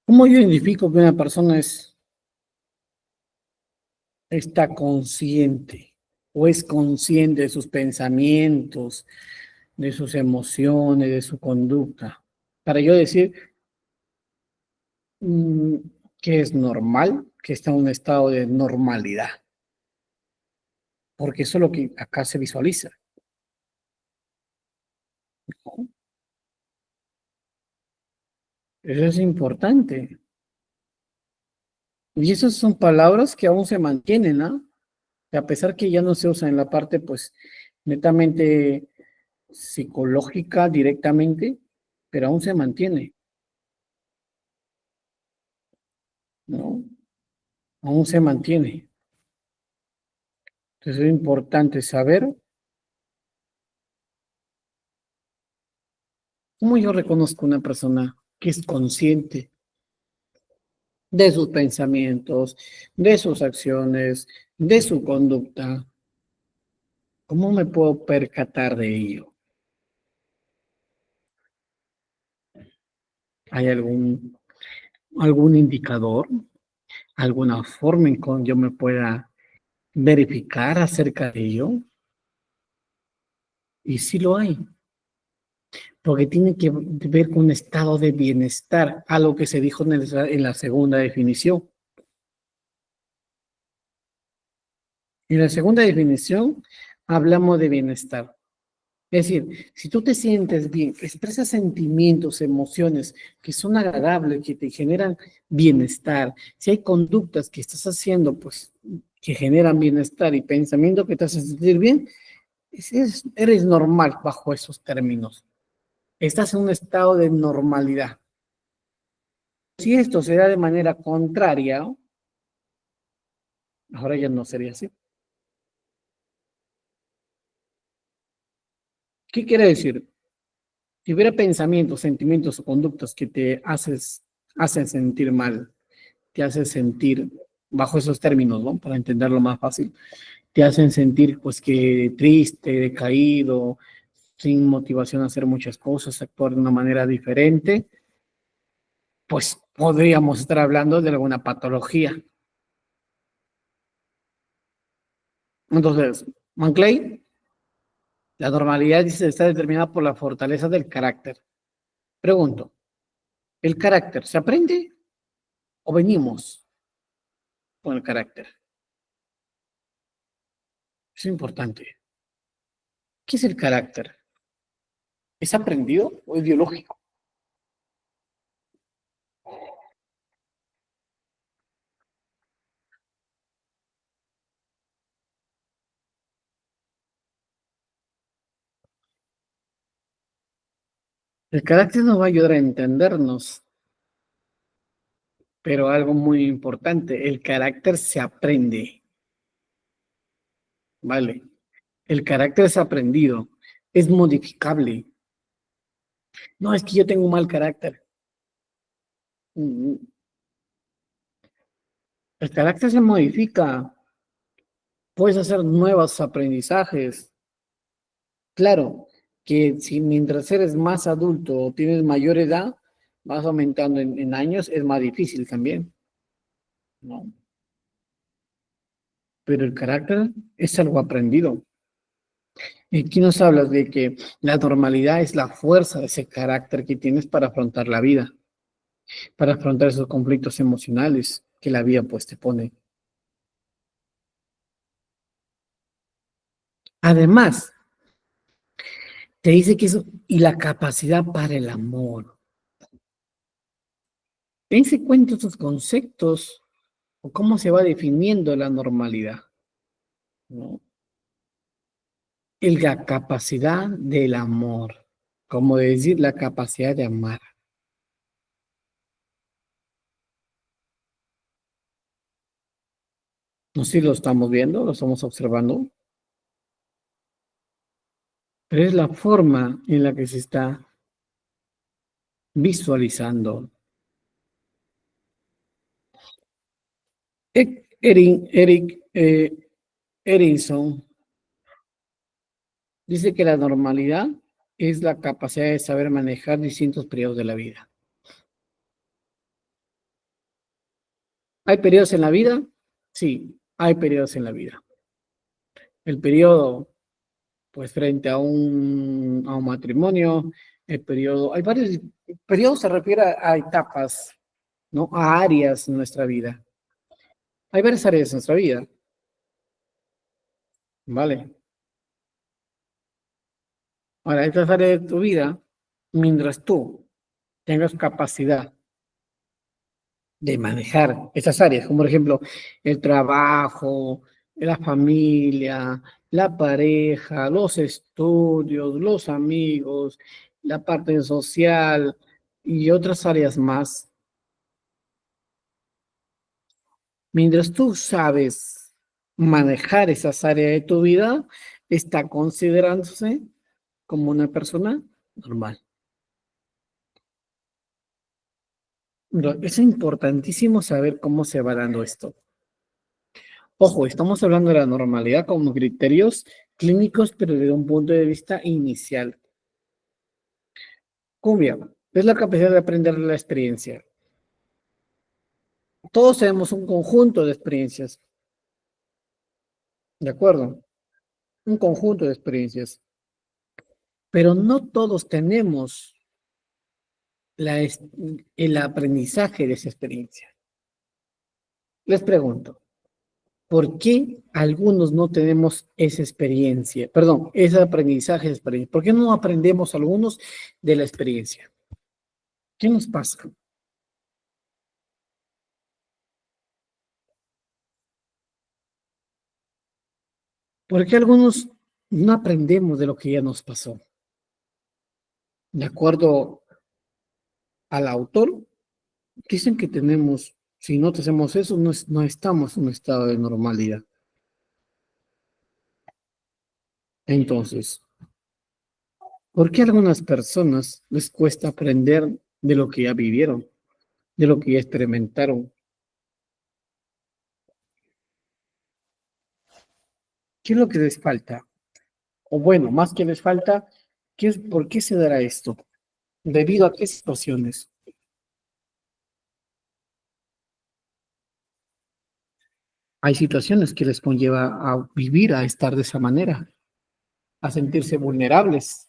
¿Cómo yo identifico que una persona está consciente o es consciente de sus pensamientos, de sus emociones, de su conducta? Para yo decir mm, que es normal, que está en un estado de normalidad. porque eso es lo que acá se visualiza, ¿no? Eso es importante. Y esas son palabras que aún se mantienen, ¿no? A pesar que ya no se usa en la parte, pues, netamente psicológica directamente, pero aún se mantiene, ¿no? Aún se mantiene. Entonces es importante saber cómo yo reconozco una persona que es consciente de sus pensamientos, de sus acciones, de su conducta. ¿Cómo me puedo percatar de ello? ¿Hay algún indicador, alguna forma en que yo me pueda verificar acerca de ello? Y sí lo hay, porque tiene que ver con un estado de bienestar, algo que se dijo en la segunda definición. En la segunda definición hablamos de bienestar. Es decir, si tú te sientes bien, expresas sentimientos, emociones que son agradables, que te generan bienestar, si hay conductas que estás haciendo, pues, que generan bienestar y pensamiento que te hacen sentir bien, eres normal bajo esos términos. Estás en un estado de normalidad. Si esto se da de manera contraria, ahora ya no sería así. ¿Qué quiere decir? Si hubiera pensamientos, sentimientos o conductas que te hacen sentir mal, te hacen sentir, bajo esos términos, ¿no? Para entenderlo más fácil, te hacen sentir pues que triste, decaído, sin motivación a hacer muchas cosas, actuar de una manera diferente, pues podríamos estar hablando de alguna patología. Entonces, Manclay, la normalidad dice está determinada por la fortaleza del carácter. Pregunto, ¿el carácter se aprende o venimos con el carácter? Es importante. ¿Qué es el carácter? ¿Es aprendido o es biológico? El carácter nos va a ayudar a entendernos, pero algo muy importante, el carácter se aprende, ¿vale? El carácter es aprendido, es modificable. No, es que yo tengo un mal carácter. Mm, El carácter se modifica, puedes hacer nuevos aprendizajes. Claro, que si mientras eres más adulto o tienes mayor edad, vas aumentando en años, es más difícil también, ¿no? Pero el carácter es algo aprendido. Y aquí nos hablas de que la normalidad es la fuerza de ese carácter que tienes para afrontar la vida, para afrontar esos conflictos emocionales que la vida pues te pone. Además, te dice que eso, y la capacidad para el amor. Pense cuenta estos conceptos o cómo se va definiendo la normalidad, ¿no? La capacidad del amor, como decir la capacidad de amar. No sé si lo estamos viendo, lo estamos observando, pero es la forma en la que se está visualizando. Eric Erickson dice que la normalidad es la capacidad de saber manejar distintos periodos de la vida. ¿Hay periodos en la vida? Sí, hay periodos en la vida. El periodo, pues frente a un matrimonio, el periodo, hay varios periodos, se refiere a etapas, ¿no? A áreas en nuestra vida. Hay varias áreas en nuestra vida. ¿vale? Ahora, estas áreas de tu vida, mientras tú tengas capacidad de manejar esas áreas, como por ejemplo el trabajo, la familia, la pareja, los estudios, los amigos, la parte social y otras áreas más. Mientras tú sabes manejar esas áreas de tu vida, está considerándose como una persona normal. Es importantísimo saber cómo se va dando esto. Ojo, estamos hablando de la normalidad como criterios clínicos, pero desde un punto de vista inicial. Cumbia, es la capacidad de aprender de la experiencia. Todos tenemos un conjunto de experiencias, ¿de acuerdo? Un conjunto de experiencias, pero no todos tenemos el aprendizaje de esa experiencia. Les pregunto, ¿por qué algunos no tenemos esa experiencia? Perdón, ese aprendizaje de experiencia. ¿Por qué no aprendemos algunos de la experiencia? ¿Qué nos pasa? ¿Por qué algunos no aprendemos de lo que ya nos pasó? De acuerdo al autor, dicen que tenemos, si no hacemos eso, no estamos en un estado de normalidad. Entonces, ¿por qué a algunas personas les cuesta aprender de lo que ya vivieron, de lo que ya experimentaron? ¿Qué es lo que les falta? O bueno, más que les falta, ¿por qué se dará esto? ¿Debido a qué situaciones? Hay situaciones que les conlleva a vivir, a estar de esa manera, a sentirse vulnerables.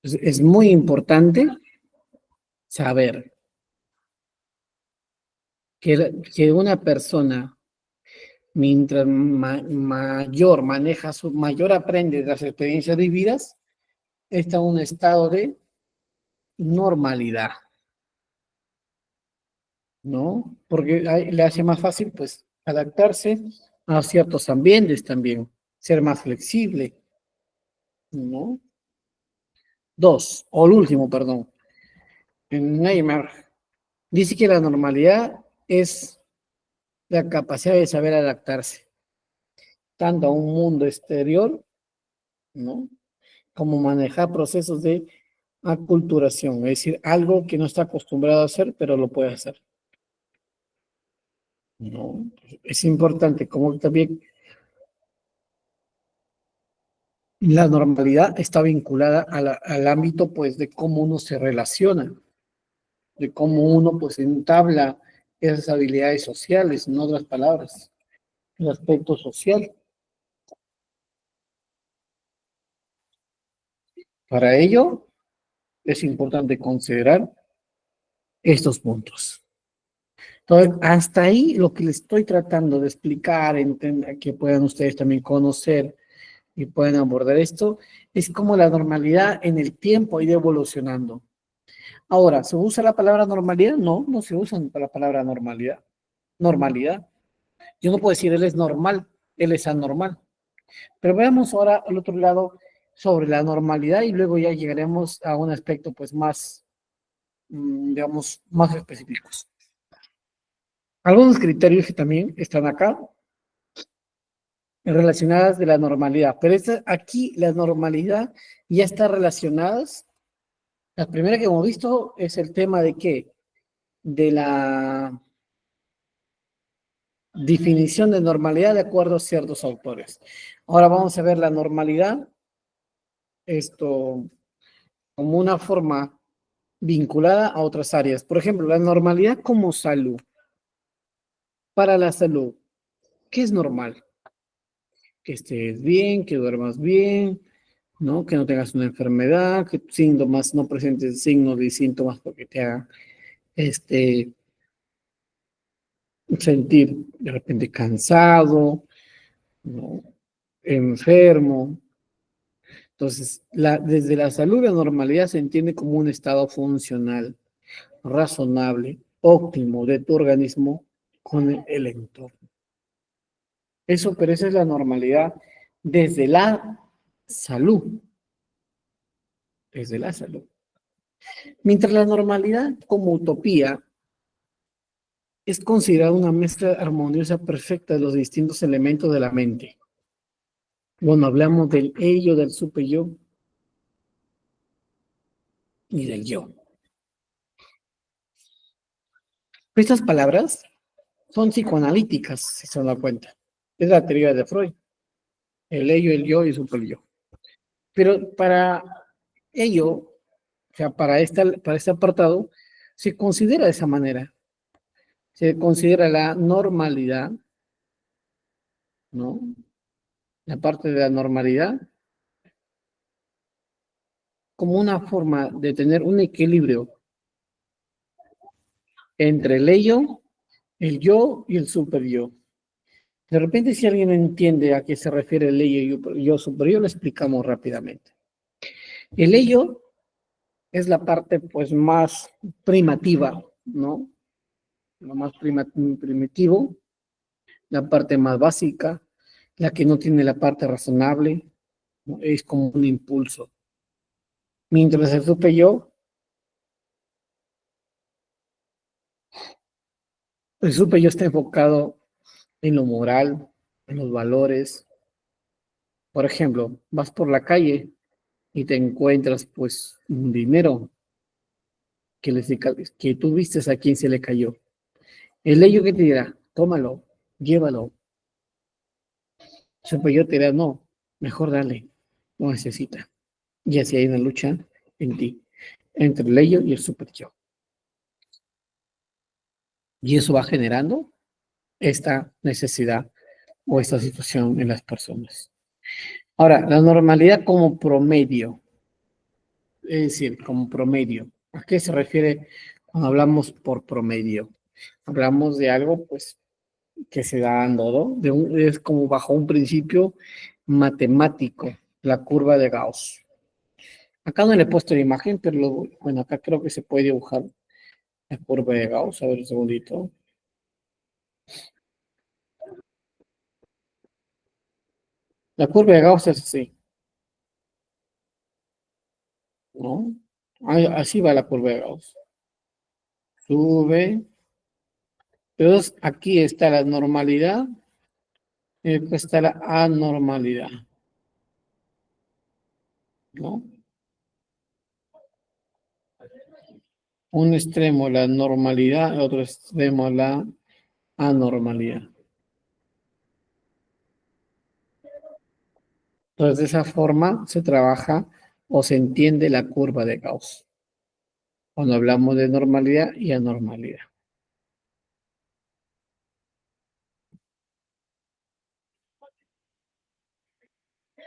Es muy importante saber que una persona, mientras mayor maneja mayor aprende de las experiencias vividas, está en un estado de normalidad, ¿no? Porque le hace más fácil, pues, adaptarse a ciertos ambientes también, ser más flexible, ¿no? Dos, o el último, perdón, en Neymar, dice que la normalidad es la capacidad de saber adaptarse, tanto a un mundo exterior, ¿no? Como manejar procesos de aculturación, es decir, algo que no está acostumbrado a hacer, pero lo puede hacer, ¿no? Es importante, como también la normalidad está vinculada al ámbito, pues, de cómo uno se relaciona, de cómo uno, pues, entabla esas habilidades sociales, en otras palabras, el aspecto social. Para ello, es importante considerar estos puntos. Entonces, hasta ahí lo que les estoy tratando de explicar, entender, que puedan ustedes también conocer y puedan abordar esto, es como la normalidad en el tiempo ha ido evolucionando. Ahora, ¿se usa la palabra normalidad? No, no se usa la palabra normalidad. Normalidad. Yo no puedo decir él es normal, él es anormal. Pero veamos ahora al otro lado sobre la normalidad y luego ya llegaremos a un aspecto pues más, digamos, más específicos. Algunos criterios que también están acá relacionadas de la normalidad, pero aquí la normalidad ya está relacionadas. La primera que hemos visto es el tema de qué, de la definición de normalidad de acuerdo a ciertos autores. Ahora vamos a ver la normalidad, esto como una forma vinculada a otras áreas. Por ejemplo, la normalidad como salud. Para la salud, ¿qué es normal? que estés bien, que duermas bien, ¿no? Que no tengas una enfermedad, que tus síntomas no presentes signos y síntomas porque te hagan sentir de repente cansado, ¿no? Enfermo. Entonces, desde la salud, la normalidad se entiende como un estado funcional, razonable, óptimo de tu organismo con el entorno. Eso, pero esa es la normalidad desde la salud, desde la salud. Mientras la normalidad como utopía es considerada una mezcla armoniosa perfecta de los distintos elementos de la mente. Bueno, hablamos del ello, del super yo y del yo. Estas palabras son psicoanalíticas, si se dan cuenta. Es la teoría de Freud. El ello, el yo y el super yo. Pero para ello, o sea, para este apartado, se considera de esa manera. Se considera la normalidad, ¿no? La parte de la normalidad como una forma de tener un equilibrio entre el ello, el yo y el super yo. De repente, si alguien entiende a qué se refiere el ello y yo super yo, lo explicamos rápidamente. El ello es la parte pues más primativa, ¿no? Lo más primitivo, la parte más básica, la que no tiene la parte razonable, ¿no? Es como un impulso. Mientras el super yo, el super yo está enfocado en lo moral, en los valores. Por ejemplo, vas por la calle y te encuentras pues un dinero que tú vistes a quien se le cayó. El ello que te dirá, tómalo, llévalo. Super yo te dirá, no, mejor dale, no necesita. Y así hay una lucha en ti, entre el ello y el super yo. Y eso va generando esta necesidad o esta situación en las personas. Ahora, la normalidad como promedio, es decir, como promedio. ¿A qué se refiere cuando hablamos por promedio? Hablamos de algo, pues, que se da dando, ¿no? Es como bajo un principio matemático, la curva de Gauss. Acá no le he puesto la imagen, pero bueno, acá creo que se puede dibujar la curva de Gauss. A ver un segundito. La curva de Gauss es así, ¿no? Así va la curva de Gauss. Sube. Entonces, aquí está la normalidad y aquí está la anormalidad, ¿no? Un extremo la normalidad, otro extremo la anormalidad. Entonces, de esa forma se trabaja o se entiende la curva de Gauss cuando hablamos de normalidad y anormalidad.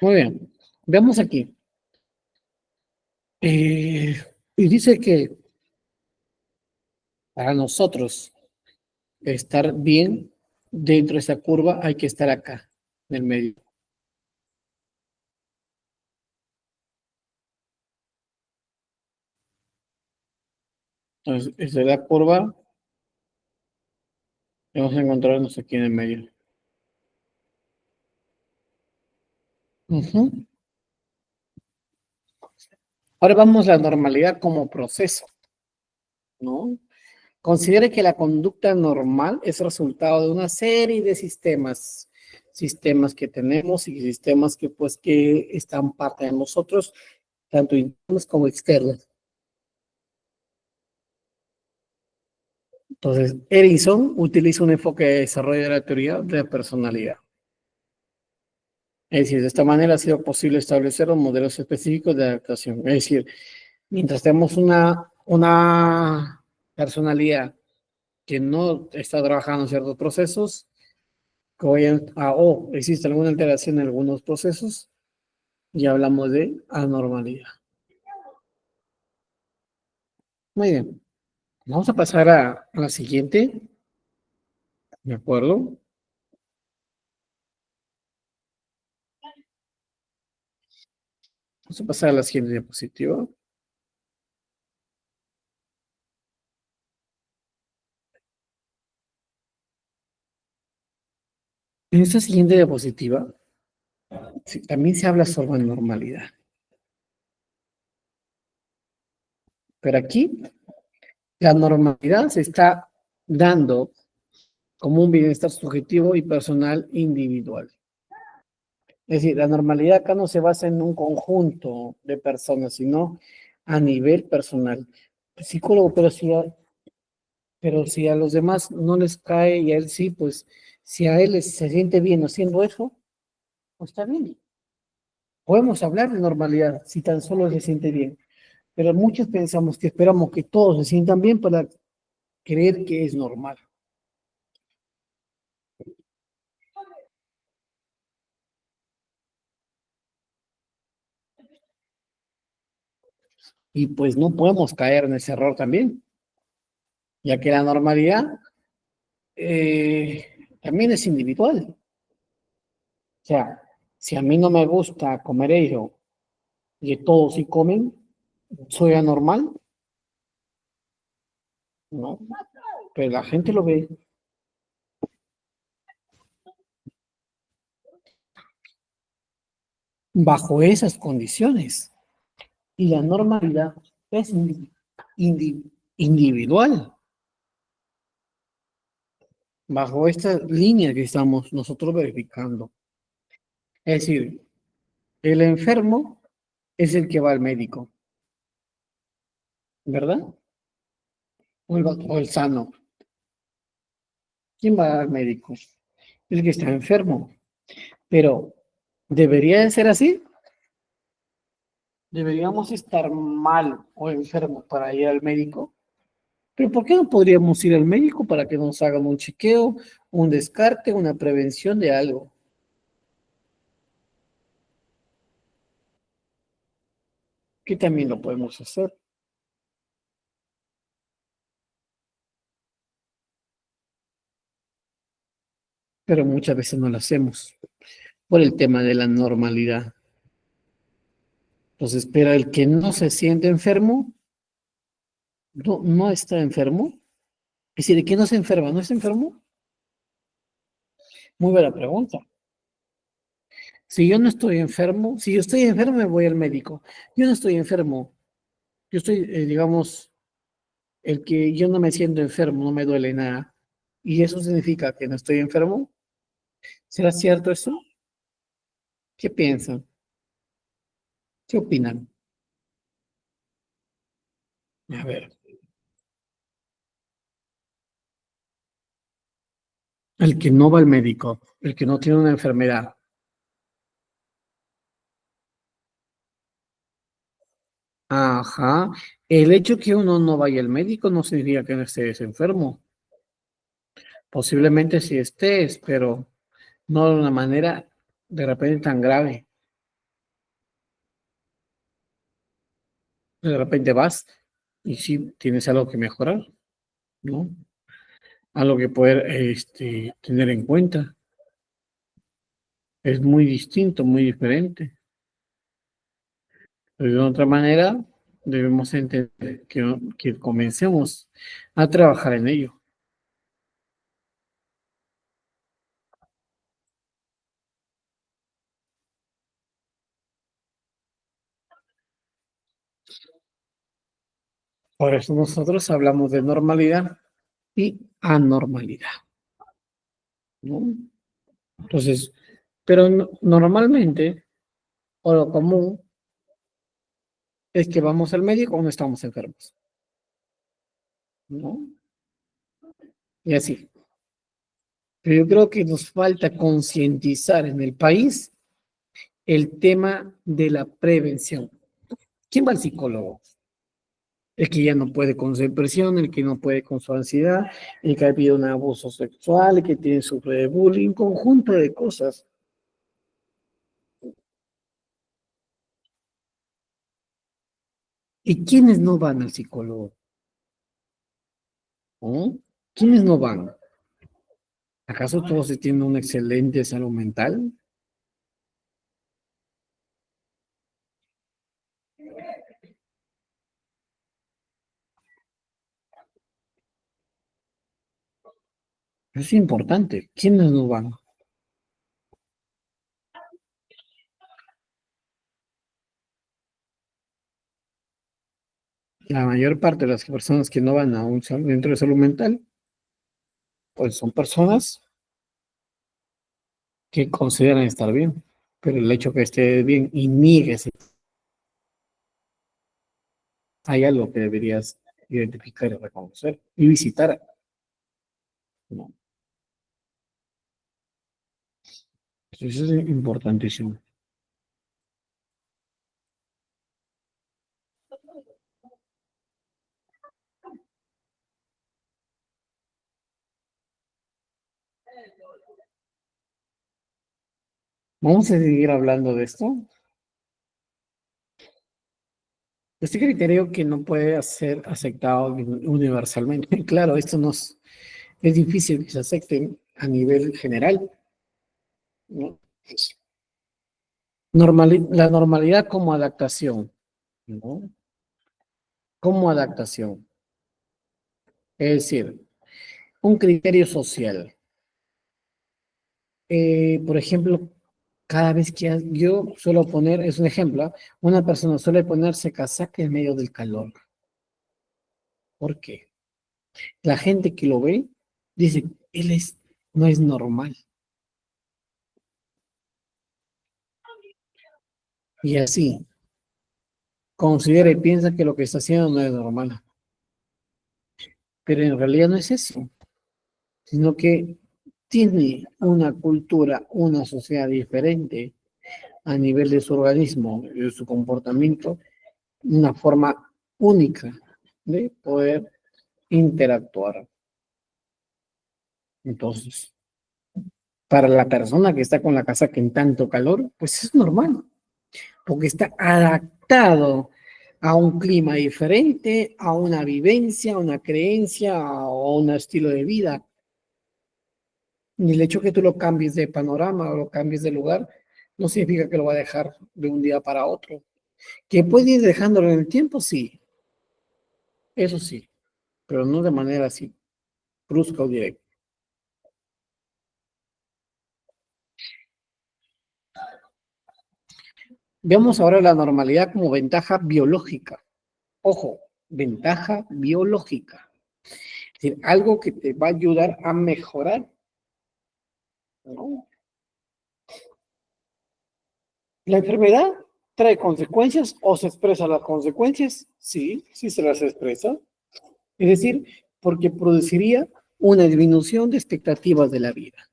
Muy bien, veamos aquí. Y dice que para nosotros estar bien dentro de esa curva hay que estar acá, en el medio. Entonces, esa es la curva. Vamos a encontrarnos aquí en el medio. Ahora vamos a la normalidad como proceso, ¿no? Considere que la conducta normal es resultado de una serie de sistemas que tenemos y sistemas que pues que están parte de nosotros, tanto internos como externos. Entonces, Erickson utiliza un enfoque de desarrollo de la teoría de la personalidad. Es decir, de esta manera ha sido posible establecer los modelos específicos de adaptación. Es decir, mientras tenemos una personalidad que no está trabajando en ciertos procesos, o existe alguna alteración en algunos procesos, ya hablamos de anormalidad. Muy bien. Vamos a pasar a la siguiente. ¿De acuerdo? Vamos a pasar a la siguiente diapositiva. En esta siguiente diapositiva sí, también se habla sobre normalidad. Pero aquí la normalidad se está dando como un bienestar subjetivo y personal individual. Es decir, la normalidad acá no se basa en un conjunto de personas, sino a nivel personal. Psicólogo, pero si a los demás no les cae y a él sí, pues si a él se siente bien haciendo eso, pues está bien. Podemos hablar de normalidad si tan solo se siente bien, pero muchos pensamos que esperamos que todos se sientan bien para creer que es normal. Y pues no podemos caer en ese error también, ya que la normalidad también es individual. O sea, si a mí no me gusta comer ello y todos sí comen, ¿soy anormal? No, pero la gente lo ve. Bajo esas condiciones. Y la normalidad es individual. Bajo esta línea que estamos nosotros verificando. Es decir, el enfermo es el que va al médico, ¿verdad? O el sano. ¿Quién va al médico? El que está enfermo. Pero, ¿debería de ser así? ¿Deberíamos estar mal o enfermos para ir al médico? Pero ¿por qué no podríamos ir al médico para que nos hagan un chequeo, un descarte, una prevención de algo? Que también lo podemos hacer, pero muchas veces no lo hacemos por el tema de la normalidad. Entonces, pero el que no se siente enfermo, no está enfermo. Es decir, el que no se enferma, ¿no está enfermo? Muy buena pregunta. Si yo no estoy enfermo, si yo estoy enfermo, me voy al médico. Yo no estoy enfermo. Yo estoy, digamos, el que yo no me siento enfermo, no me duele nada. ¿Y eso significa que no estoy enfermo? ¿Será cierto eso? ¿Qué piensan? ¿Qué opinan? A ver, el que no va al médico, el que no tiene una enfermedad. Ajá. El hecho que uno no vaya al médico no significa que no estés enfermo. Posiblemente sí estés, pero no de una manera de repente tan grave. De repente vas y sí tienes algo que mejorar, ¿no? Algo que poder tener en cuenta. Es muy distinto, muy diferente. Pero de otra manera, debemos entender que comencemos a trabajar en ello. Por eso nosotros hablamos de normalidad y anormalidad, ¿no? Entonces, pero normalmente, o lo común, es que vamos al médico cuando estamos enfermos, ¿no? Y así. Pero yo creo que nos falta concientizar en el país el tema de la prevención. ¿Quién va al psicólogo? el que ya no puede con su depresión, el que no puede con su ansiedad, el que ha habido un abuso sexual, el que tiene sufre de bullying, un conjunto de cosas. ¿Y quiénes no van al psicólogo? ¿No? ¿Quiénes no van? ¿Acaso todos tienen una excelente salud mental? Es importante. ¿Quiénes no van? La mayor parte de las personas que no van a un centro de salud mental, pues son personas que consideran estar bien, pero el hecho que esté bien y niegues, hay algo que deberías identificar y reconocer y visitar, ¿no? Eso es importantísimo. Vamos a seguir hablando de esto. Este criterio que no puede ser aceptado universalmente. Claro, esto es difícil que se acepte a nivel general, ¿no? La normalidad como adaptación, ¿no? Como adaptación. Es decir, un criterio social. Por ejemplo, cada vez que yo suelo poner, es un ejemplo, ¿ah? Una persona suele ponerse casaca en medio del calor. ¿Por qué? La gente que lo ve dice, no es normal. Y así, considera y piensa que lo que está haciendo no es normal. Pero en realidad no es eso, sino que tiene una cultura, una sociedad diferente a nivel de su organismo y de su comportamiento, una forma única de poder interactuar. Entonces, para la persona que está con la casaca en tanto calor, pues es normal, porque está adaptado a un clima diferente, a una vivencia, a una creencia o un estilo de vida. Y el hecho que tú lo cambies de panorama o lo cambies de lugar, no significa que lo va a dejar de un día para otro. Que puede ir dejándolo en el tiempo, sí, eso sí, pero no de manera así, brusca o directa. Veamos ahora la normalidad como ventaja biológica. Ojo, ventaja biológica. Es decir, algo que te va a ayudar a mejorar, ¿no? La enfermedad trae consecuencias o se expresan las consecuencias. Sí, sí se las expresa. Es decir, porque produciría una disminución de expectativas de la vida.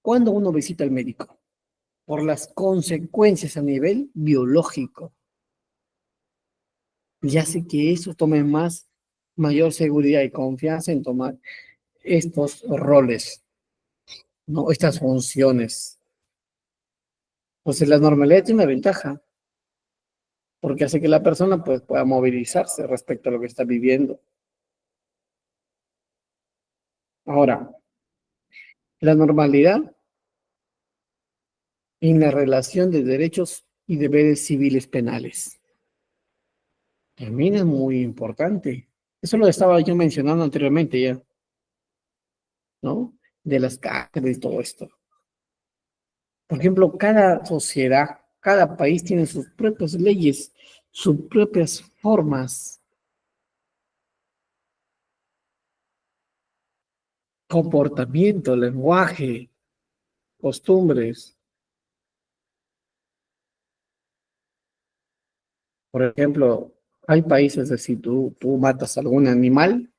Cuando uno visita al médico, por las consecuencias a nivel biológico, y hace que eso tome mayor seguridad y confianza en tomar estos roles, ¿no? Estas funciones. Entonces, la normalidad tiene una ventaja, porque hace que la persona pues, pueda movilizarse respecto a lo que está viviendo. Ahora, la normalidad en la relación de derechos y deberes civiles penales. También es muy importante. Eso lo estaba yo mencionando anteriormente ya, ¿no? De las cárceles y todo esto. Por ejemplo, cada sociedad, cada país tiene sus propias leyes, sus propias formas, comportamiento, lenguaje, costumbres. Por ejemplo, hay países de si tú matas algún animal,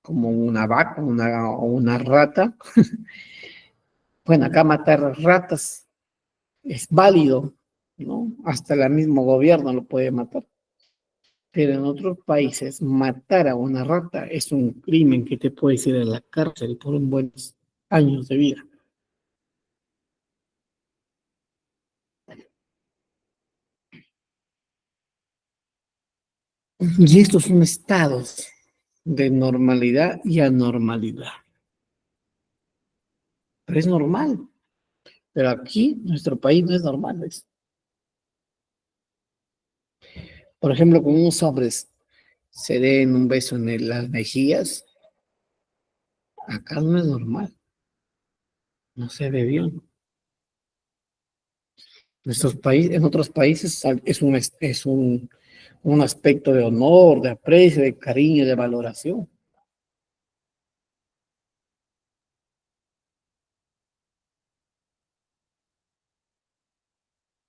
como una vaca o una rata, bueno, acá matar ratas es válido, ¿no? Hasta el mismo gobierno lo puede matar. Pero en otros países, matar a una rata es un crimen que te puedes ir a la cárcel por un buenos años de vida. Y estos son estados de normalidad y anormalidad. Pero es normal. Pero aquí, nuestro país no es normal. Por ejemplo, con unos hombres se den un beso en las mejillas, acá no es normal. No se ve bien. En otros países es un aspecto de honor, de aprecio, de cariño, de valoración.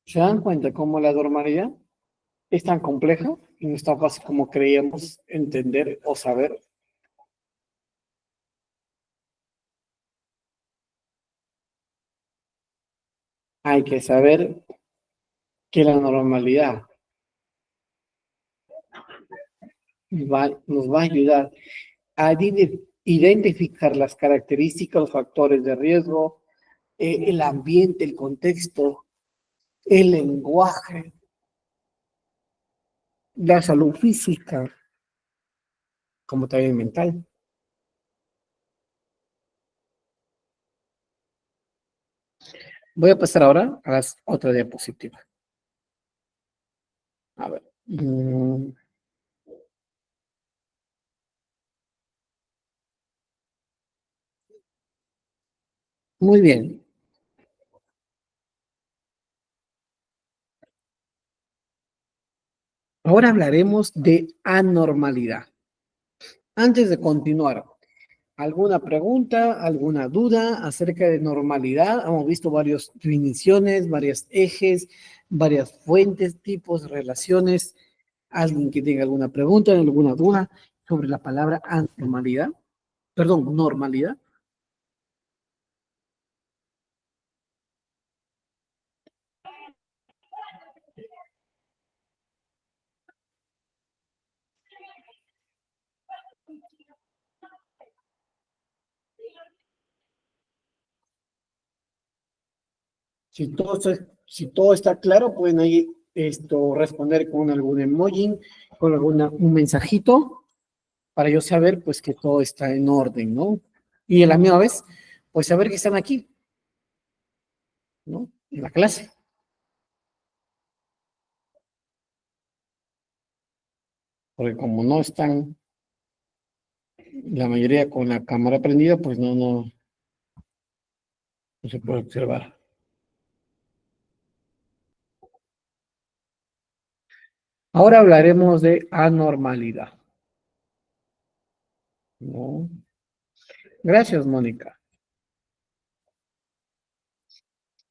¿Se dan cuenta cómo la normalidad es tan compleja y no es tan fácil como creíamos entender o saber? Hay que saber que la normalidad nos va a ayudar a identificar las características, los factores de riesgo, el ambiente, el contexto, el lenguaje, la salud física, como también mental. Voy a pasar ahora a las otra diapositiva. A ver. Muy bien. Ahora hablaremos de anormalidad. Antes de continuar, ¿alguna pregunta, alguna duda acerca de normalidad? Hemos visto varias definiciones, varios ejes, varias fuentes, tipos, relaciones. ¿Alguien que tenga alguna pregunta, alguna duda sobre la palabra anormalidad? Perdón, normalidad. Si todo está claro, pueden ahí responder con algún emoji, con un mensajito, para yo saber pues que todo está en orden, ¿no? Y a la misma vez, pues saber que están aquí, ¿no? En la clase. Porque como no están la mayoría con la cámara prendida, pues no se puede observar. Ahora hablaremos de anormalidad, ¿no? Gracias, Mónica.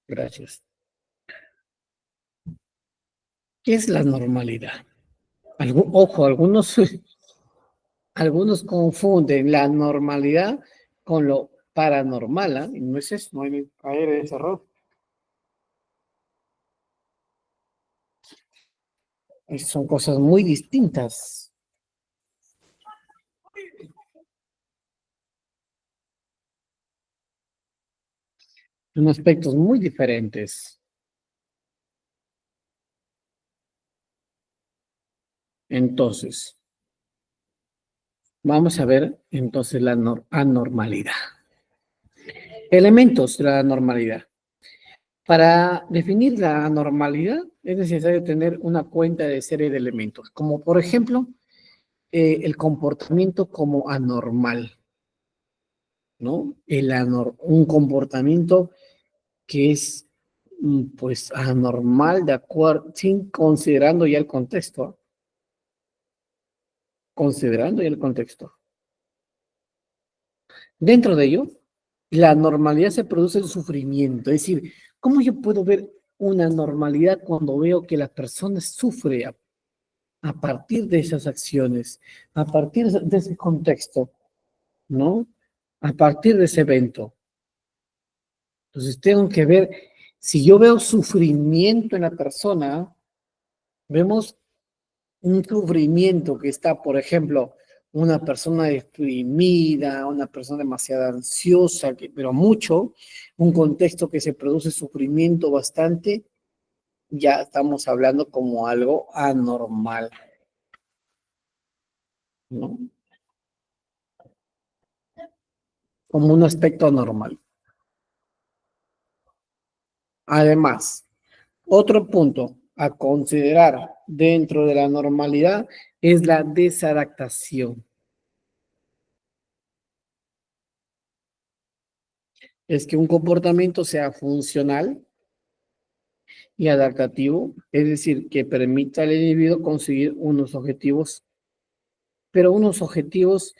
Gracias. ¿Qué es la normalidad? Ojo, algunos confunden la normalidad con lo paranormal, ¿ah? Y no es eso, no hay que caer en ese error. Son cosas muy distintas. Son aspectos muy diferentes. Entonces, vamos a ver entonces la anormalidad. Elementos de la anormalidad. Para definir la anormalidad es necesario tener una cuenta de serie de elementos, como por ejemplo el comportamiento como anormal, ¿no? Un comportamiento que es pues anormal de acuerdo, sin considerando ya el contexto, ¿ah? Considerando ya el contexto. Dentro de ello, la normalidad se produce en sufrimiento, es decir, ¿cómo yo puedo ver una normalidad cuando veo que la persona sufre a partir de esas acciones, a partir de ese contexto, ¿no? A partir de ese evento? Entonces tengo que ver Si yo veo sufrimiento en la persona, vemos un sufrimiento que está, por ejemplo, una persona deprimida, una persona demasiado ansiosa, pero mucho, un contexto que se produce sufrimiento bastante, ya estamos hablando como algo anormal, ¿no? Como un aspecto anormal. Además, otro punto a considerar dentro de la normalidad es la desadaptación. Es que un comportamiento sea funcional y adaptativo, es decir, que permita al individuo conseguir unos objetivos, pero unos objetivos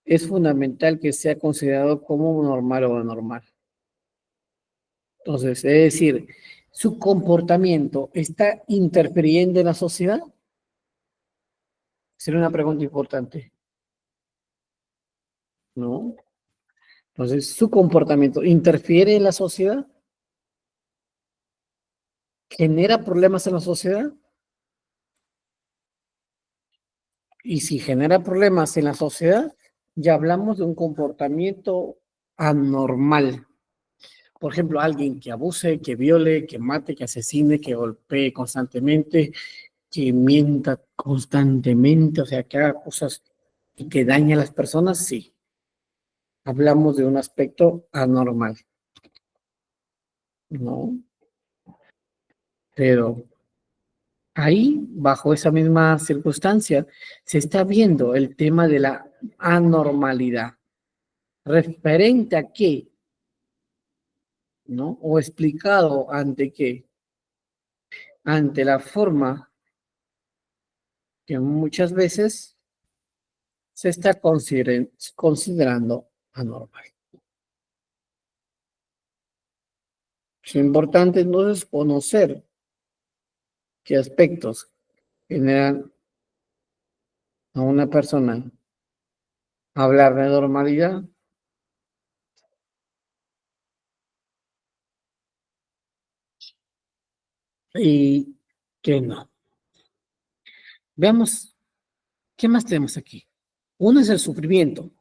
es fundamental que sea considerado como normal o anormal. Entonces, es decir, su comportamiento está interfiriendo en la sociedad. Sería una pregunta importante, ¿no? Entonces, su comportamiento interfiere en la sociedad, genera problemas en la sociedad, y si genera problemas en la sociedad, ya hablamos de un comportamiento anormal. Por ejemplo, alguien que abuse, que viole, que mate, que asesine, que golpee constantemente, que mienta constantemente, o sea, que haga cosas y que dañe a las personas, sí. Hablamos de un aspecto anormal, ¿no? Pero ahí, bajo esa misma circunstancia, se está viendo el tema de la anormalidad. ¿Referente a qué? ¿No? O explicado ante qué. Ante la forma que muchas veces se está considerando anormal. Es importante entonces conocer qué aspectos generan a una persona hablar de normalidad y qué no. Veamos, ¿qué más tenemos aquí? Uno es el sufrimiento.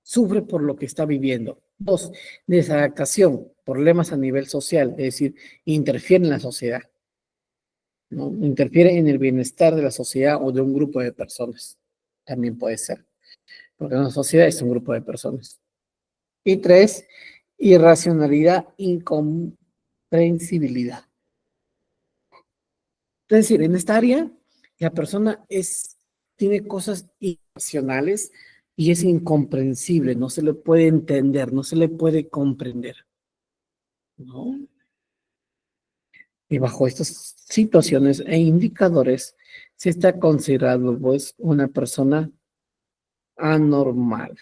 Sufre por lo que está viviendo. Dos, desadaptación, problemas a nivel social, es decir, interfiere en la sociedad, ¿no? Interfiere en el bienestar de la sociedad o de un grupo de personas. También puede ser, porque una sociedad es un grupo de personas. Y tres, irracionalidad, incomprensibilidad. Es decir, en esta área, la persona tiene cosas irracionales y es incomprensible, no se le puede entender, no se le puede comprender, ¿no? Y bajo estas situaciones e indicadores se está considerando pues una persona anormal.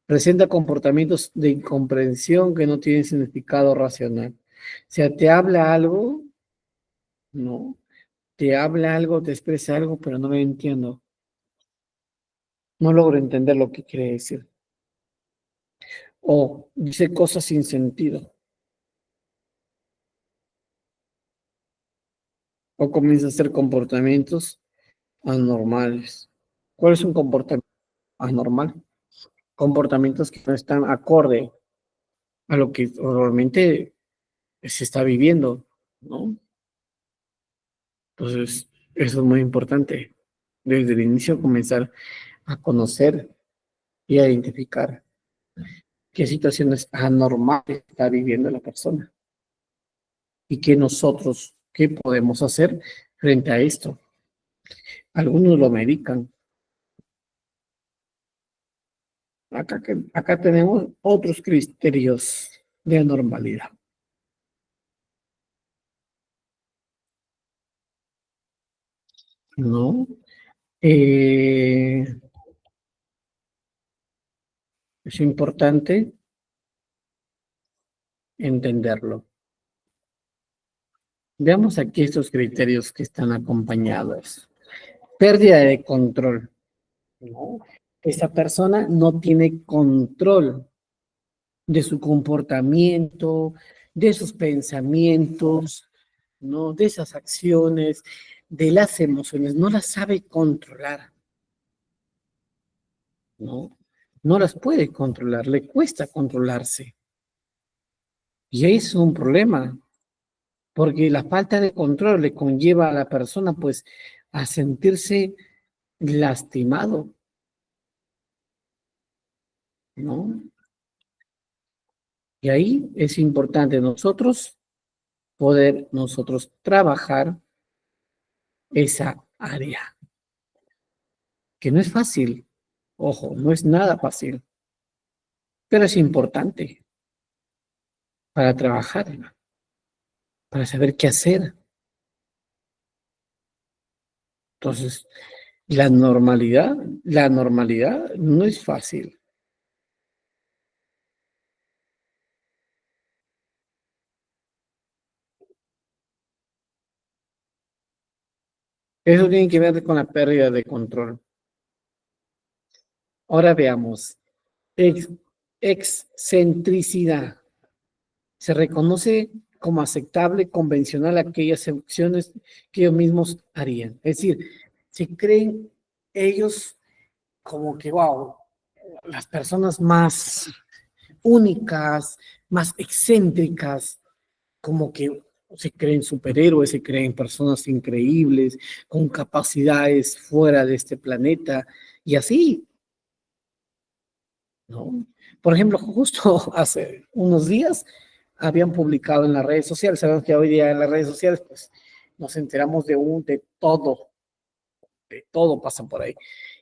Presenta comportamientos de incomprensión que no tienen significado racional. O sea, te habla algo, ¿no? Te habla algo, te expresa algo, pero no lo entiendo. No logro entender lo que quiere decir. O dice cosas sin sentido. O comienza a hacer comportamientos anormales. ¿Cuál es un comportamiento anormal? Comportamientos que no están acorde a lo que normalmente se está viviendo, ¿no? Entonces, eso es muy importante. Desde el inicio comenzar a conocer y a identificar qué situaciones anormales está viviendo la persona y qué podemos hacer frente a esto. Algunos lo medican. Acá tenemos otros criterios de anormalidad, ¿no? Es importante entenderlo. Veamos aquí estos criterios que están acompañados. Pérdida de control, ¿no? Esa persona no tiene control de su comportamiento, de sus pensamientos, ¿no? De esas acciones, de las emociones, no las sabe controlar, ¿no? No las puede controlar, le cuesta controlarse. Y ahí es un problema, porque la falta de control le conlleva a la persona, pues, a sentirse lastimado, ¿no? Y ahí es importante poder nosotros trabajar esa área, que no es fácil, ojo, no es nada fácil, pero es importante para trabajar, para saber qué hacer. Entonces, la normalidad no es fácil. Eso tiene que ver con la pérdida de control. Ahora veamos, ex- excentricidad. Se reconoce como aceptable, convencional aquellas acciones que ellos mismos harían. Es decir, se creen ellos como que, wow, las personas más únicas, más excéntricas, como que se creen superhéroes, se creen personas increíbles, con capacidades fuera de este planeta, y así, ¿no? Por ejemplo, justo hace unos días habían publicado en las redes sociales, sabemos que hoy día en las redes sociales, pues, nos enteramos de todo pasa por ahí.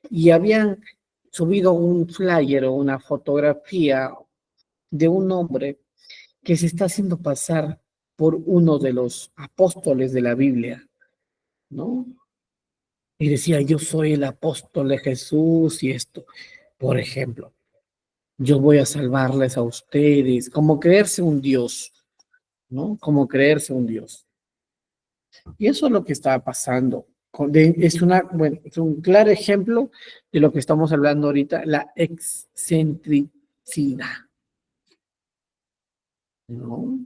Y habían subido un flyer o una fotografía de un hombre que se está haciendo pasar por uno de los apóstoles de la Biblia, ¿no? Y decía, yo soy el apóstol de Jesús y esto, por ejemplo, yo voy a salvarles a ustedes, como creerse un Dios, ¿no? Como creerse un Dios. Y eso es lo que está pasando. Bueno, es un claro ejemplo de lo que estamos hablando ahorita, la excentricidad, ¿no?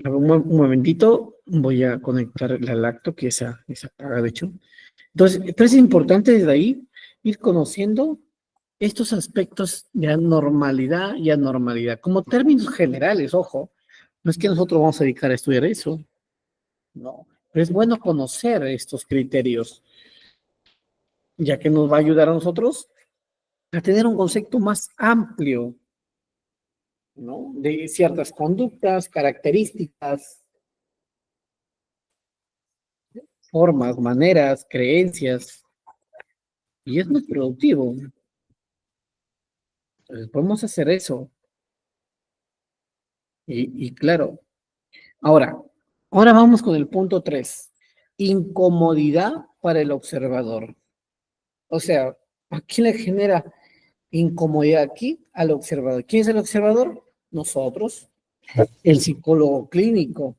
A ver, un momentito, voy a conectar la lacto, que esa apaga, de hecho. Entonces, pero es importante desde ahí ir conociendo estos aspectos de anormalidad y anormalidad, como términos generales, ojo, no es que nosotros vamos a dedicar a estudiar eso, no, pero es bueno conocer estos criterios, ya que nos va a ayudar a nosotros a tener un concepto más amplio, ¿no? De ciertas conductas, características, formas, maneras, creencias, y es muy productivo. Entonces, podemos hacer eso. Y claro, ahora, ahora vamos con el punto 3. Incomodidad para el observador. O sea, ¿a quién le genera incomodidad aquí? Al observador. ¿Quién es el observador? Nosotros, el psicólogo clínico.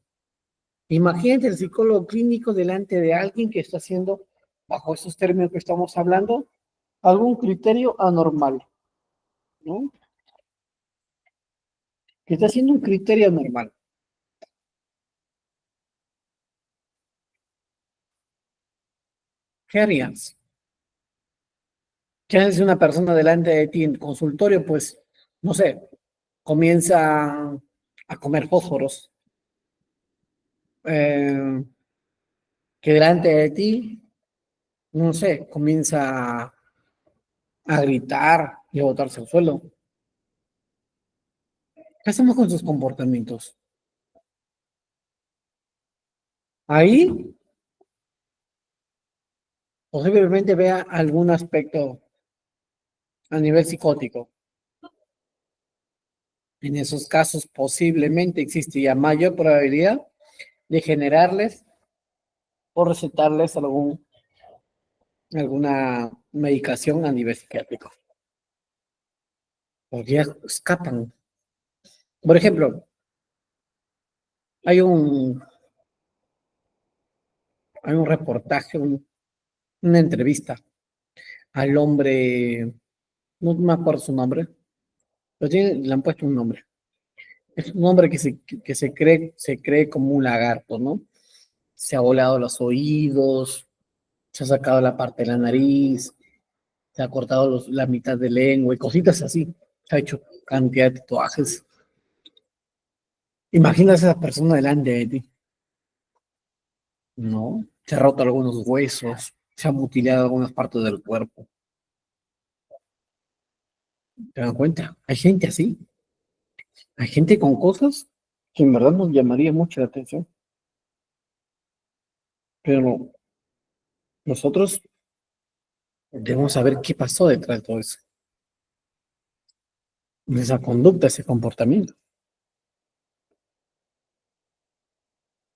Imagínate el psicólogo clínico delante de alguien que está haciendo, bajo esos términos que estamos hablando, algún criterio anormal, ¿no? Que está haciendo un criterio anormal. ¿Qué harías? ¿Qué hace una persona delante de ti en consultorio? Pues, no sé, comienza a comer fósforos. Eh, que delante de ti, no sé, comienza a gritar y a botarse al suelo. ¿Qué hacemos con sus comportamientos? Ahí posiblemente vea algún aspecto a nivel psicótico. En esos casos posiblemente existía mayor probabilidad de generarles o recetarles alguna medicación a nivel psiquiátrico. Porque ya escapan. Por ejemplo, hay un, hay un reportaje, una entrevista al hombre, no me acuerdo su nombre, Le han puesto un nombre. Es un hombre que se cree como un lagarto, ¿no? Se ha volado los oídos, se ha sacado la parte de la nariz, se ha cortado la mitad de lengua y cositas así. Se ha hecho cantidad de tatuajes. Imaginas a esa persona delante de ti, ¿no? Se ha roto algunos huesos, se ha mutilado algunas partes del cuerpo. ¿Te dan cuenta? Hay gente así. Hay gente con cosas que en verdad nos llamaría mucho la atención. Pero nosotros debemos saber qué pasó detrás de todo eso. De esa conducta, ese comportamiento.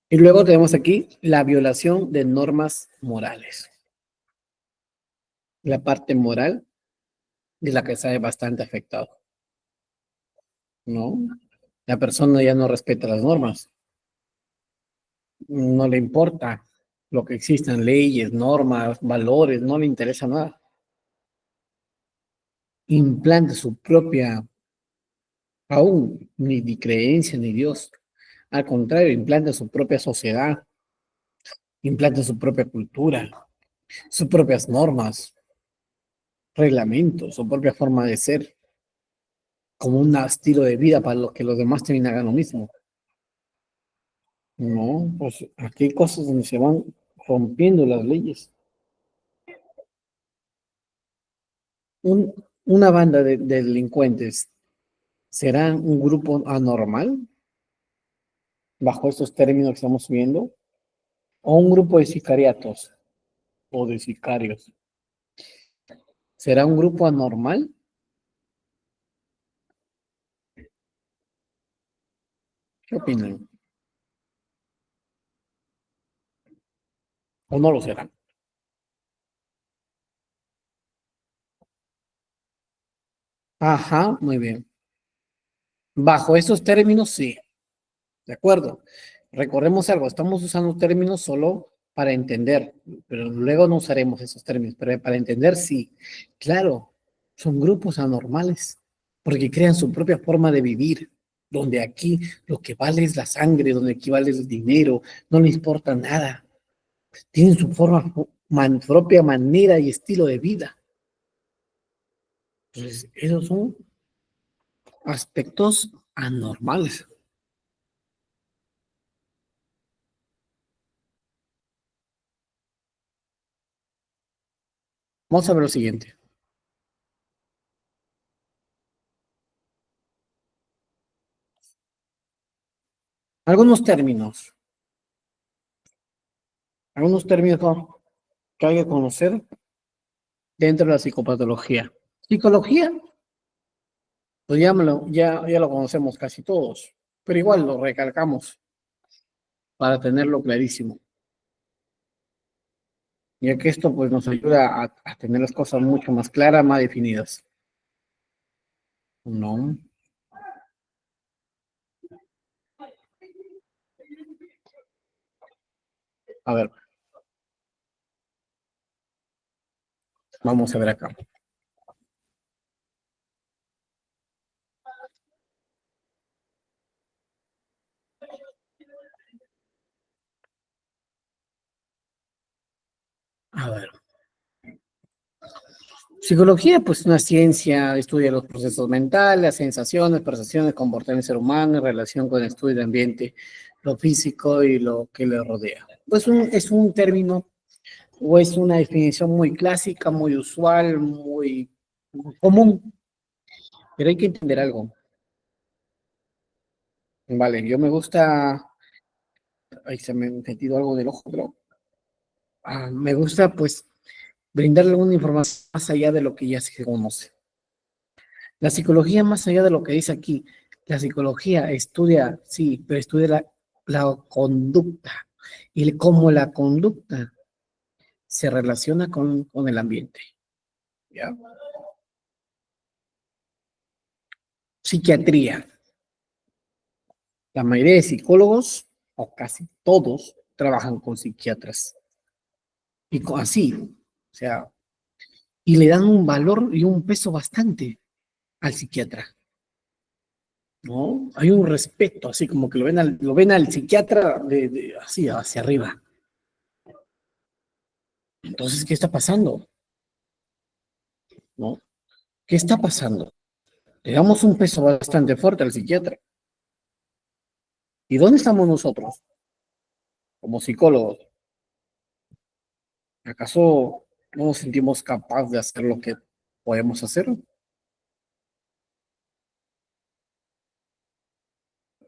Y luego tenemos aquí la violación de normas morales. La parte moral de la que sale bastante afectado, ¿no? La persona ya no respeta las normas, no le importa lo que existan, leyes, normas, valores, no le interesa nada. Implanta su propia, aún ni creencia ni Dios. Al contrario, implanta su propia sociedad, implanta su propia cultura, sus propias normas, reglamentos, su propia forma de ser, como un estilo de vida para los que los demás también hagan lo mismo. No, pues aquí hay cosas donde se van rompiendo las leyes. Una banda de delincuentes, ¿será un grupo anormal bajo estos términos que estamos viendo? ¿O un grupo de sicariatos o de sicarios? ¿Será un grupo anormal? ¿Qué opinan? ¿O no lo será? Ajá, muy bien. Bajo esos términos, sí. ¿De acuerdo? Recordemos algo, estamos usando términos solo para entender, pero luego no usaremos esos términos, pero para entender sí. Claro, son grupos anormales, porque crean su propia forma de vivir, donde aquí lo que vale es la sangre, donde aquí vale el dinero, no les importa nada. Tienen su propia manera y estilo de vida. Entonces, esos son aspectos anormales. Vamos a ver lo siguiente. Algunos términos. Algunos términos que hay que conocer dentro de la psicopatología. Psicología, pues ya lo conocemos casi todos, pero igual lo recalcamos para tenerlo clarísimo, ya que esto pues nos ayuda a tener las cosas mucho más claras, más definidas. No, a ver, vamos a ver acá. A ver. Psicología, pues una ciencia, estudia los procesos mentales, las sensaciones, percepciones, comportamiento del ser humano en relación con el estudio del ambiente, lo físico y lo que le rodea. Pues es un término o es una definición muy clásica, muy usual, muy común, pero hay que entender algo. Vale, yo me gusta, ahí se me ha metido algo del ojo, pero me gusta pues brindarle alguna información más allá de lo que ya se conoce. La psicología, más allá de lo que dice aquí, la psicología estudia, sí, pero estudia la conducta y cómo la conducta se relaciona con el ambiente. ¿Ya? Psiquiatría. La mayoría de psicólogos, o casi todos, trabajan con psiquiatras. Y así, o sea, y le dan un valor y un peso bastante al psiquiatra. ¿no? Hay un respeto, así como que lo ven al psiquiatra así hacia arriba. Entonces, ¿qué está pasando? ¿No? ¿Qué está pasando? Le damos un peso bastante fuerte al psiquiatra. ¿Y dónde estamos nosotros, como psicólogos? ¿Acaso no nos sentimos capaces de hacer lo que podemos hacer?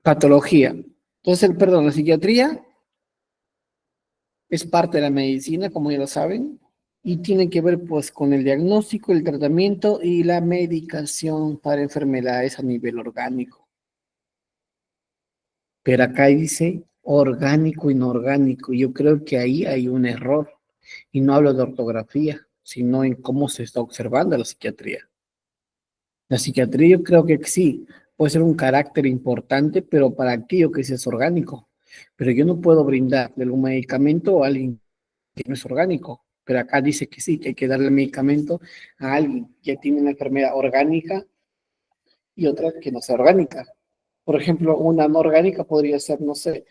Patología. Entonces, perdón, la psiquiatría es parte de la medicina, como ya lo saben, y tiene que ver pues con el diagnóstico, el tratamiento y la medicación para enfermedades a nivel orgánico. Pero acá dice orgánico, inorgánico. Yo creo que ahí hay un error. Y no hablo de ortografía, sino en cómo se está observando la psiquiatría. La psiquiatría yo creo que sí, puede ser un carácter importante, pero para aquello que sí es orgánico. Pero yo no puedo brindarle un medicamento a alguien que no es orgánico. Pero acá dice que sí, que hay que darle medicamento a alguien que tiene una enfermedad orgánica y otra que no sea orgánica. Por ejemplo, una no orgánica podría ser, no sé,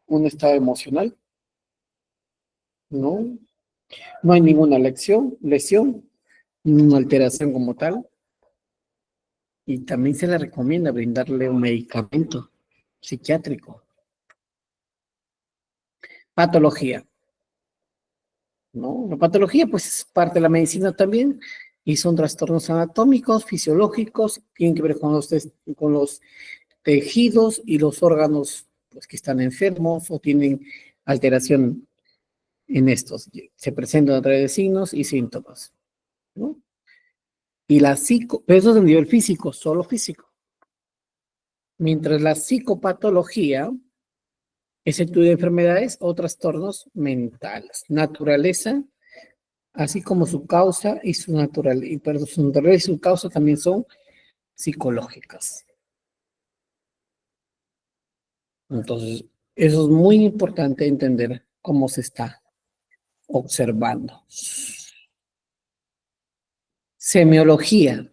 un estado emocional, ¿no? No hay ninguna lesión, ninguna alteración como tal. Y también se le recomienda brindarle un medicamento psiquiátrico. Patología, ¿no? La patología, pues, es parte de la medicina también y son trastornos anatómicos, fisiológicos, tienen que ver con los tejidos y los órganos, pues, que están enfermos o tienen alteración en estos. Se presentan a través de signos y síntomas, ¿no? Y pero eso es a nivel físico, solo físico. Mientras la psicopatología es estudio de enfermedades o trastornos mentales. Naturaleza, así como su causa y pero su naturaleza y su causa también son psicológicas. Entonces, eso es muy importante entender cómo se está observando. Semiología,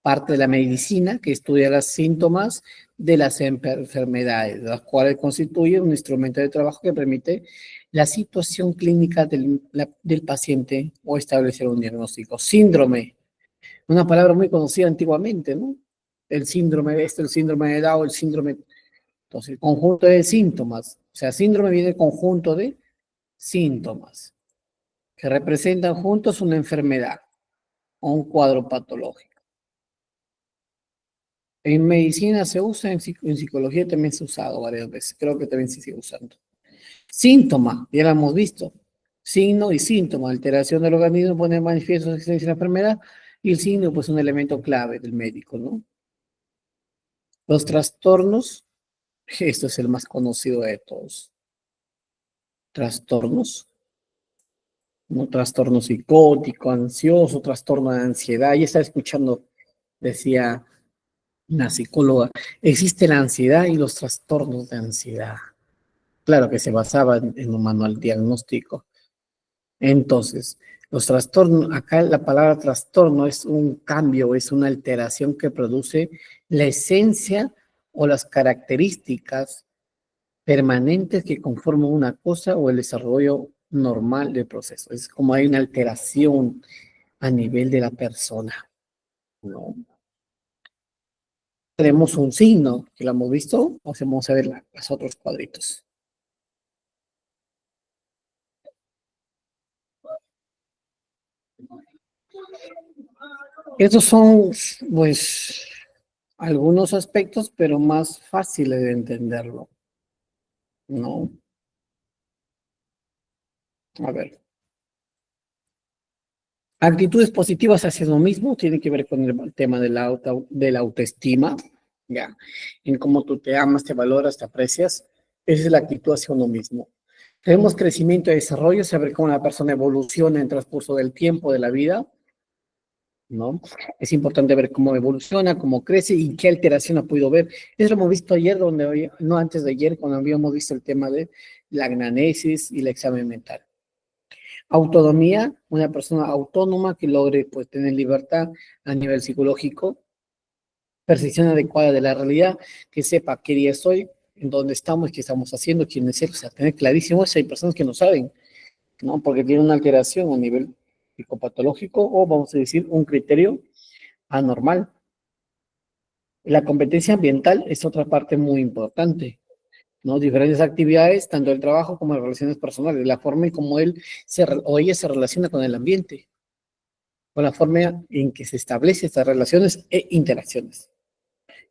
parte de la medicina que estudia los síntomas de las enfermedades, las cuales constituyen un instrumento de trabajo que permite la situación clínica del paciente o establecer un diagnóstico. Síndrome, una palabra muy conocida antiguamente, ¿no? El síndrome de esto, el síndrome de Down, el síndrome. Entonces, el conjunto de síntomas. O sea, síndrome viene del conjunto de síntomas que representan juntos una enfermedad o un cuadro patológico. En medicina se usa, en psicología también se ha usado varias veces. Creo que también se sigue usando. Síntoma, ya lo hemos visto. Signo y síntoma, alteración del organismo pone en manifiesto la existencia de la enfermedad y el signo pues un elemento clave del médico, ¿no? Los trastornos, esto es el más conocido de todos. Trastornos, ¿no? Trastorno psicótico, ansioso, trastorno de ansiedad. Ya estaba escuchando, decía una psicóloga, existe la ansiedad y los trastornos de ansiedad. Claro que se basaba en un manual diagnóstico. Entonces, los trastornos, acá la palabra trastorno es un cambio, es una alteración que produce la esencia o las características permanentes que conforman una cosa o el desarrollo normal del proceso. Es como hay una alteración a nivel de la persona, ¿no? Tenemos un signo, que lo hemos visto, o sea, vamos a ver los otros cuadritos. Estos son, pues, algunos aspectos, pero más fáciles de entenderlo, ¿no? A ver. Actitudes positivas hacia uno mismo tiene que ver con el tema de la autoestima, ¿ya? En cómo tú te amas, te valoras, te aprecias. Esa es la actitud hacia uno mismo. Tenemos crecimiento y desarrollo, saber cómo la persona evoluciona en el transcurso del tiempo, de la vida, ¿no? Es importante ver cómo evoluciona, cómo crece y qué alteración ha podido ver. Eso lo hemos visto ayer, no antes de ayer, cuando habíamos visto el tema de la agnanesis y el examen mental. Autonomía, una persona autónoma que logre pues tener libertad a nivel psicológico, percepción adecuada de la realidad, que sepa qué día estoy, en dónde estamos, qué estamos haciendo, quién es él, o sea, tener clarísimo eso. Hay personas que no saben, ¿no? Porque tienen una alteración a nivel psicopatológico o, vamos a decir, un criterio anormal. La competencia ambiental es otra parte muy importante, ¿no? Diferentes actividades, tanto el trabajo como las relaciones personales, la forma en cómo él o ella se relaciona con el ambiente, con la forma en que se establecen estas relaciones e interacciones.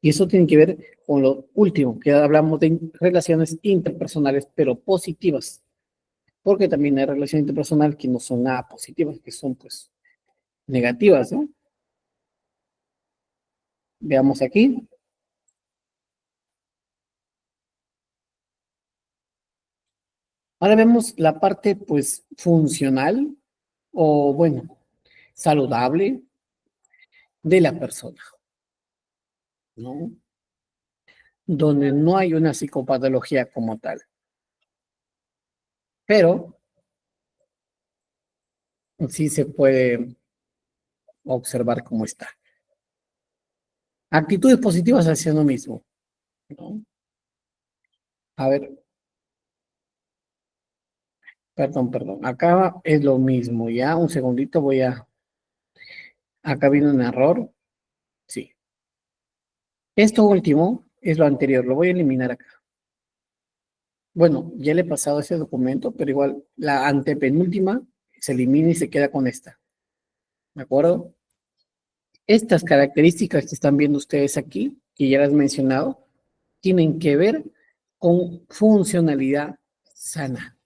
Y eso tiene que ver con lo último, que hablamos de relaciones interpersonales, pero positivas, porque también hay relaciones interpersonales que no son nada positivas, que son pues negativas, ¿no? Veamos aquí. Ahora vemos la parte pues funcional o bueno, saludable de la persona, ¿no? Donde no hay una psicopatología como tal, pero sí se puede observar cómo está. Actitudes positivas hacia uno mismo, ¿no? A ver, perdón. Acá es lo mismo, ya. Un segundito voy a... Acá viene un error. Sí. Esto último es lo anterior. Lo voy a eliminar acá. Bueno, ya le he pasado ese documento, pero igual la antepenúltima se elimina y se queda con esta. ¿De acuerdo? Estas características que están viendo ustedes aquí, que ya las he mencionado, tienen que ver con funcionalidad sana.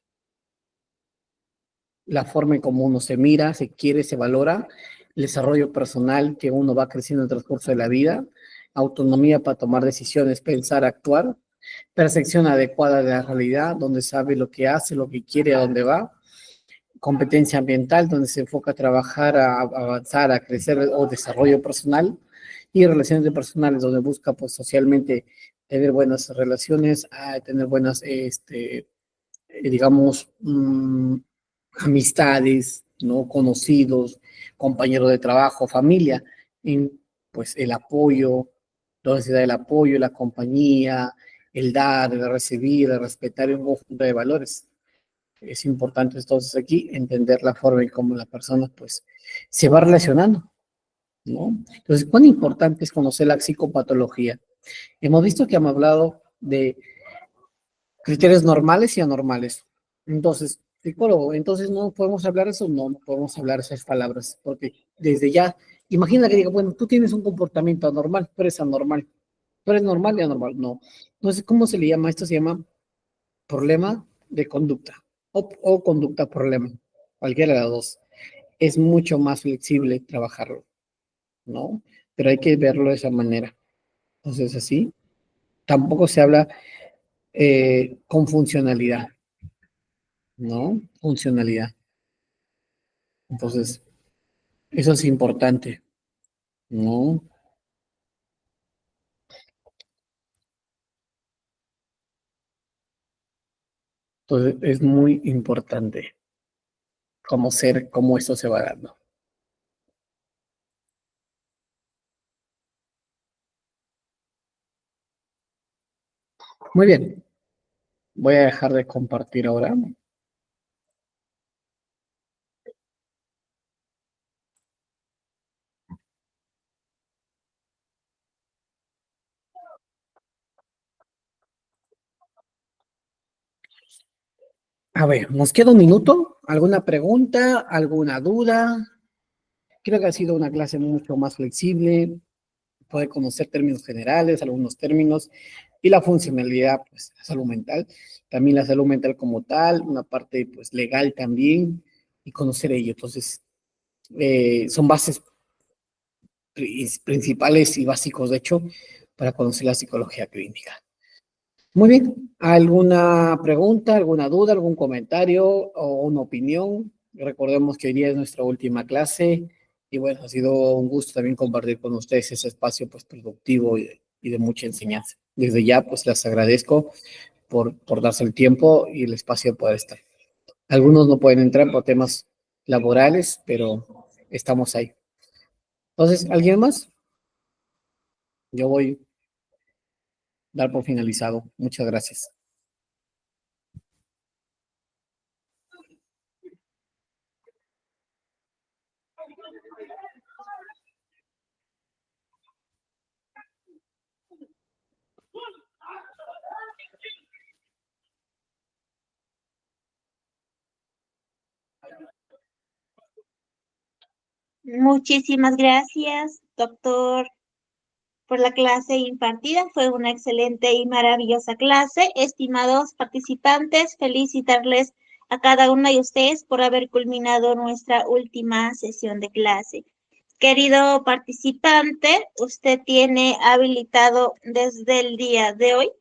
La forma en cómo uno se mira, se quiere, se valora, el desarrollo personal que uno va creciendo en el transcurso de la vida, autonomía para tomar decisiones, pensar, actuar, percepción adecuada de la realidad, donde sabe lo que hace, lo que quiere, a dónde va, competencia ambiental, donde se enfoca a trabajar, a avanzar, a crecer o desarrollo personal, y relaciones personales, donde busca pues socialmente tener buenas relaciones, tener buenas, digamos, amistades, ¿no? Conocidos, compañeros de trabajo, familia, en pues el apoyo, donde se da el apoyo, la compañía, el dar, el recibir, el respetar un conjunto de valores. Es importante entonces aquí entender la forma en cómo la persona pues se va relacionando, ¿no? Entonces, ¿cuán importante es conocer la psicopatología? Hemos visto que hemos hablado de criterios normales y anormales. Entonces, psicólogo, entonces no podemos hablar eso, no podemos hablar esas palabras, porque desde ya, imagina que diga, bueno, tú tienes un comportamiento anormal, tú eres anormal, tú eres normal y anormal, no. Entonces, ¿cómo se le llama? Esto se llama problema de conducta o conducta problema, cualquiera de las dos. Es mucho más flexible trabajarlo, ¿no? Pero hay que verlo de esa manera. Entonces, así, tampoco se habla con funcionalidad, ¿no? Funcionalidad. Entonces, eso es importante, ¿no? Entonces, es muy importante cómo esto se va dando. Muy bien, voy a dejar de compartir ahora. A ver, nos queda un minuto. ¿Alguna pregunta? ¿Alguna duda? Creo que ha sido una clase mucho más flexible. Puede conocer términos generales, algunos términos, y la funcionalidad, pues, la salud mental. También la salud mental como tal, una parte, pues, legal también, y conocer ello. Entonces, son bases principales y básicos, de hecho, para conocer la psicología clínica. Muy bien, ¿alguna pregunta, alguna duda, algún comentario o una opinión? Recordemos que hoy día es nuestra última clase y bueno, ha sido un gusto también compartir con ustedes ese espacio pues productivo y de mucha enseñanza. Desde ya pues les agradezco por darse el tiempo y el espacio de poder estar. Algunos no pueden entrar por temas laborales, pero estamos ahí. Entonces, ¿alguien más? Yo voy a dar por finalizado. Muchas gracias. Muchísimas gracias, doctor, por la clase impartida. Fue una excelente y maravillosa clase. Estimados participantes, felicitarles a cada uno de ustedes por haber culminado nuestra última sesión de clase. Querido participante, usted tiene habilitado desde el día de hoy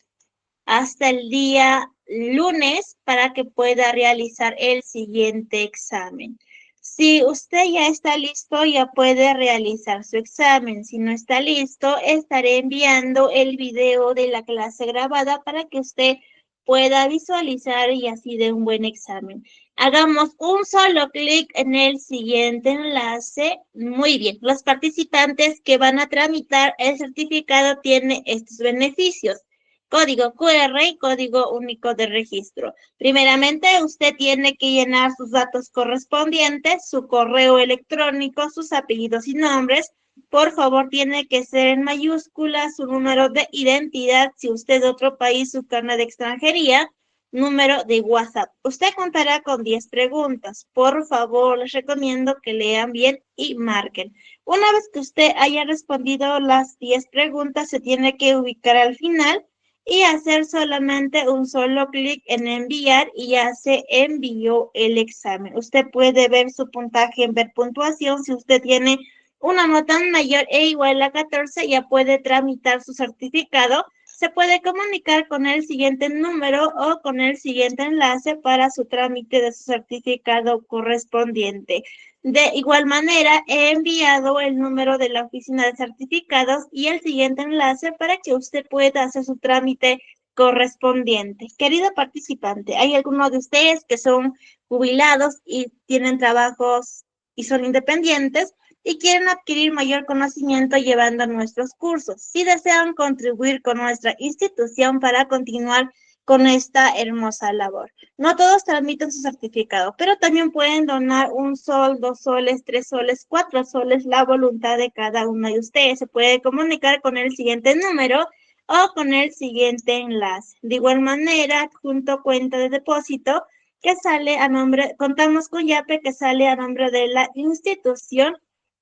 hasta el día lunes para que pueda realizar el siguiente examen. Si usted ya está listo, ya puede realizar su examen. Si no está listo, estaré enviando el video de la clase grabada para que usted pueda visualizar y así de un buen examen. Hagamos un solo clic en el siguiente enlace. Muy bien, los participantes que van a tramitar el certificado tienen estos beneficios: código QR y código único de registro. Primeramente, usted tiene que llenar sus datos correspondientes, su correo electrónico, sus apellidos y nombres. Por favor, tiene que ser en mayúsculas su número de identidad, si usted es de otro país, su carnet de extranjería, número de WhatsApp. Usted contará con 10 preguntas. Por favor, les recomiendo que lean bien y marquen. Una vez que usted haya respondido las 10 preguntas, se tiene que ubicar al final y hacer solamente un solo clic en enviar y ya se envió el examen. Usted puede ver su puntaje en ver puntuación. Si usted tiene una nota mayor e igual a 14, ya puede tramitar su certificado. Se puede comunicar con el siguiente número o con el siguiente enlace para su trámite de su certificado correspondiente. De igual manera, he enviado el número de la oficina de certificados y el siguiente enlace para que usted pueda hacer su trámite correspondiente. Querido participante, ¿hay alguno de ustedes que son jubilados y tienen trabajos y son independientes y quieren adquirir mayor conocimiento llevando nuestros cursos? Si desean contribuir con nuestra institución para continuar con esta hermosa labor. No todos tramiten su certificado, pero también pueden donar 1 sol, 2 soles, 3 soles, 4 soles, la voluntad de cada uno de ustedes. Se puede comunicar con el siguiente número o con el siguiente enlace. De igual manera, junto cuenta de depósito que sale a nombre, contamos con YAPE que sale a nombre de la institución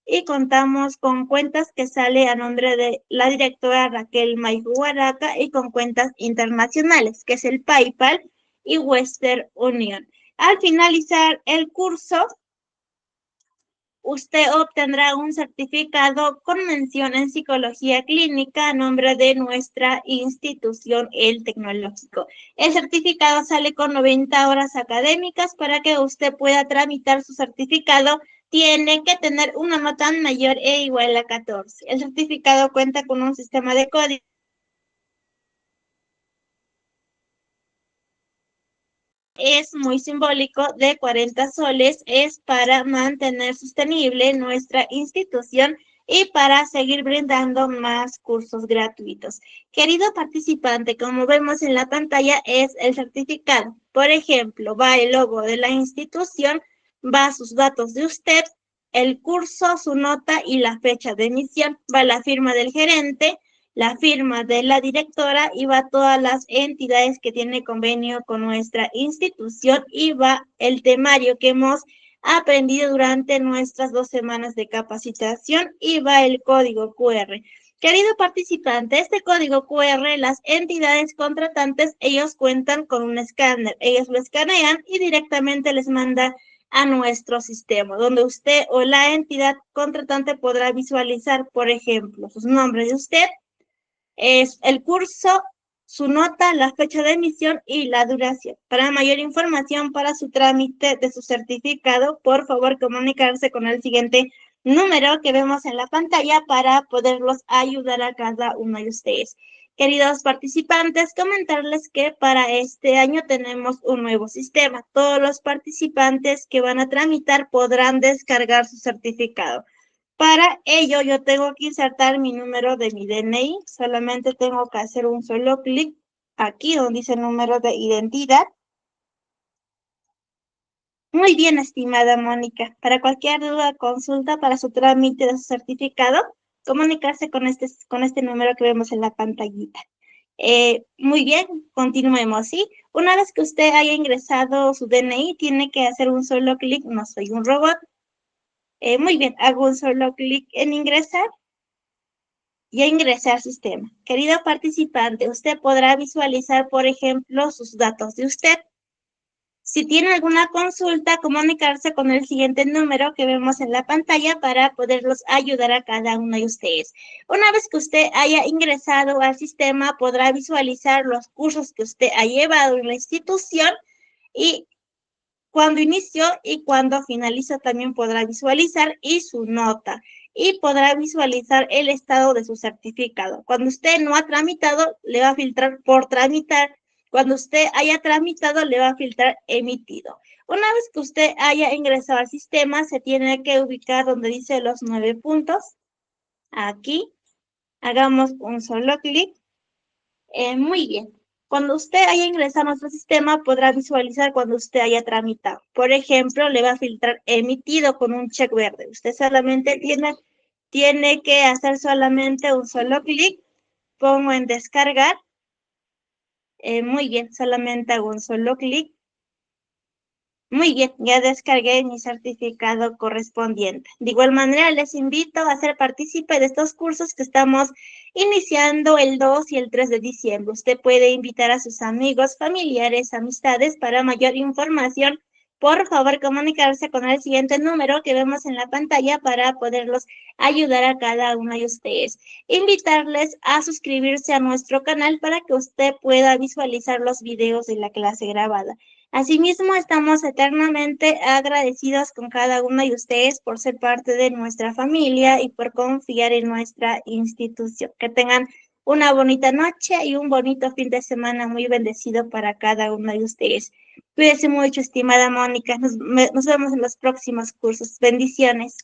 y contamos con cuentas que sale a nombre de la directora Raquel Mayhuaraca y con cuentas internacionales, que es el PayPal y Western Union. Al finalizar el curso, usted obtendrá un certificado con mención en psicología clínica a nombre de nuestra institución, el Tecnológico. El certificado sale con 90 horas académicas. Para que usted pueda tramitar su certificado, tiene que tener una nota mayor e igual a 14. El certificado cuenta con un sistema de código. Es muy simbólico, de 40 soles, es para mantener sostenible nuestra institución y para seguir brindando más cursos gratuitos. Querido participante, como vemos en la pantalla, es el certificado. Por ejemplo, va el logo de la institución, va sus datos de usted, el curso, su nota y la fecha de emisión, va la firma del gerente, la firma de la directora y va todas las entidades que tienen convenio con nuestra institución y va el temario que hemos aprendido durante nuestras 2 semanas de capacitación y va el código QR. Querido participante, este código QR, las entidades contratantes, ellos cuentan con un escáner. Ellos lo escanean y directamente les manda a nuestro sistema, donde usted o la entidad contratante podrá visualizar, por ejemplo, sus nombres de usted, es el curso, su nota, la fecha de emisión y la duración. Para mayor información para su trámite de su certificado, por favor comunicarse con el siguiente número que vemos en la pantalla para poderlos ayudar a cada uno de ustedes. Queridos participantes, comentarles que para este año tenemos un nuevo sistema. Todos los participantes que van a tramitar podrán descargar su certificado. Para ello, yo tengo que insertar mi número de mi DNI. Solamente tengo que hacer un solo clic aquí donde dice número de identidad. Muy bien, estimada Mónica. Para cualquier duda o consulta para su trámite de su certificado, comunicarse con este número que vemos en la pantallita. Muy bien, continuemos, ¿sí? Una vez que usted haya ingresado su DNI, tiene que hacer un solo clic, no soy un robot. Muy bien, hago un solo clic en ingresar y a ingresar al sistema. Querido participante, usted podrá visualizar, por ejemplo, sus datos de usted. Si tiene alguna consulta, comunicarse con el siguiente número que vemos en la pantalla para poderlos ayudar a cada uno de ustedes. Una vez que usted haya ingresado al sistema, podrá visualizar los cursos que usted ha llevado en la institución y cuando inició y cuando finalizó también podrá visualizar y su nota y podrá visualizar el estado de su certificado. Cuando usted no ha tramitado, le va a filtrar por tramitar. Cuando usted haya tramitado, le va a filtrar emitido. Una vez que usted haya ingresado al sistema, se tiene que ubicar donde dice los 9 puntos. Aquí, hagamos un solo clic. Muy bien. Cuando usted haya ingresado a nuestro sistema, podrá visualizar cuando usted haya tramitado. Por ejemplo, le va a filtrar emitido con un check verde. Usted solamente tiene que hacer solamente un solo clic. Pongo en descargar. Muy bien, solamente hago un solo clic. Muy bien, ya descargué mi certificado correspondiente. De igual manera, les invito a ser partícipe de estos cursos que estamos iniciando el 2 y el 3 de diciembre. Usted puede invitar a sus amigos, familiares, amistades para mayor información. Por favor, comunicarse con el siguiente número que vemos en la pantalla para poderlos ayudar a cada uno de ustedes. Invitarles a suscribirse a nuestro canal para que usted pueda visualizar los videos de la clase grabada. Asimismo, estamos eternamente agradecidos con cada uno de ustedes por ser parte de nuestra familia y por confiar en nuestra institución. Que tengan una bonita noche y un bonito fin de semana muy bendecido para cada uno de ustedes. Cuídense mucho, estimada Mónica. Nos vemos en los próximos cursos. Bendiciones.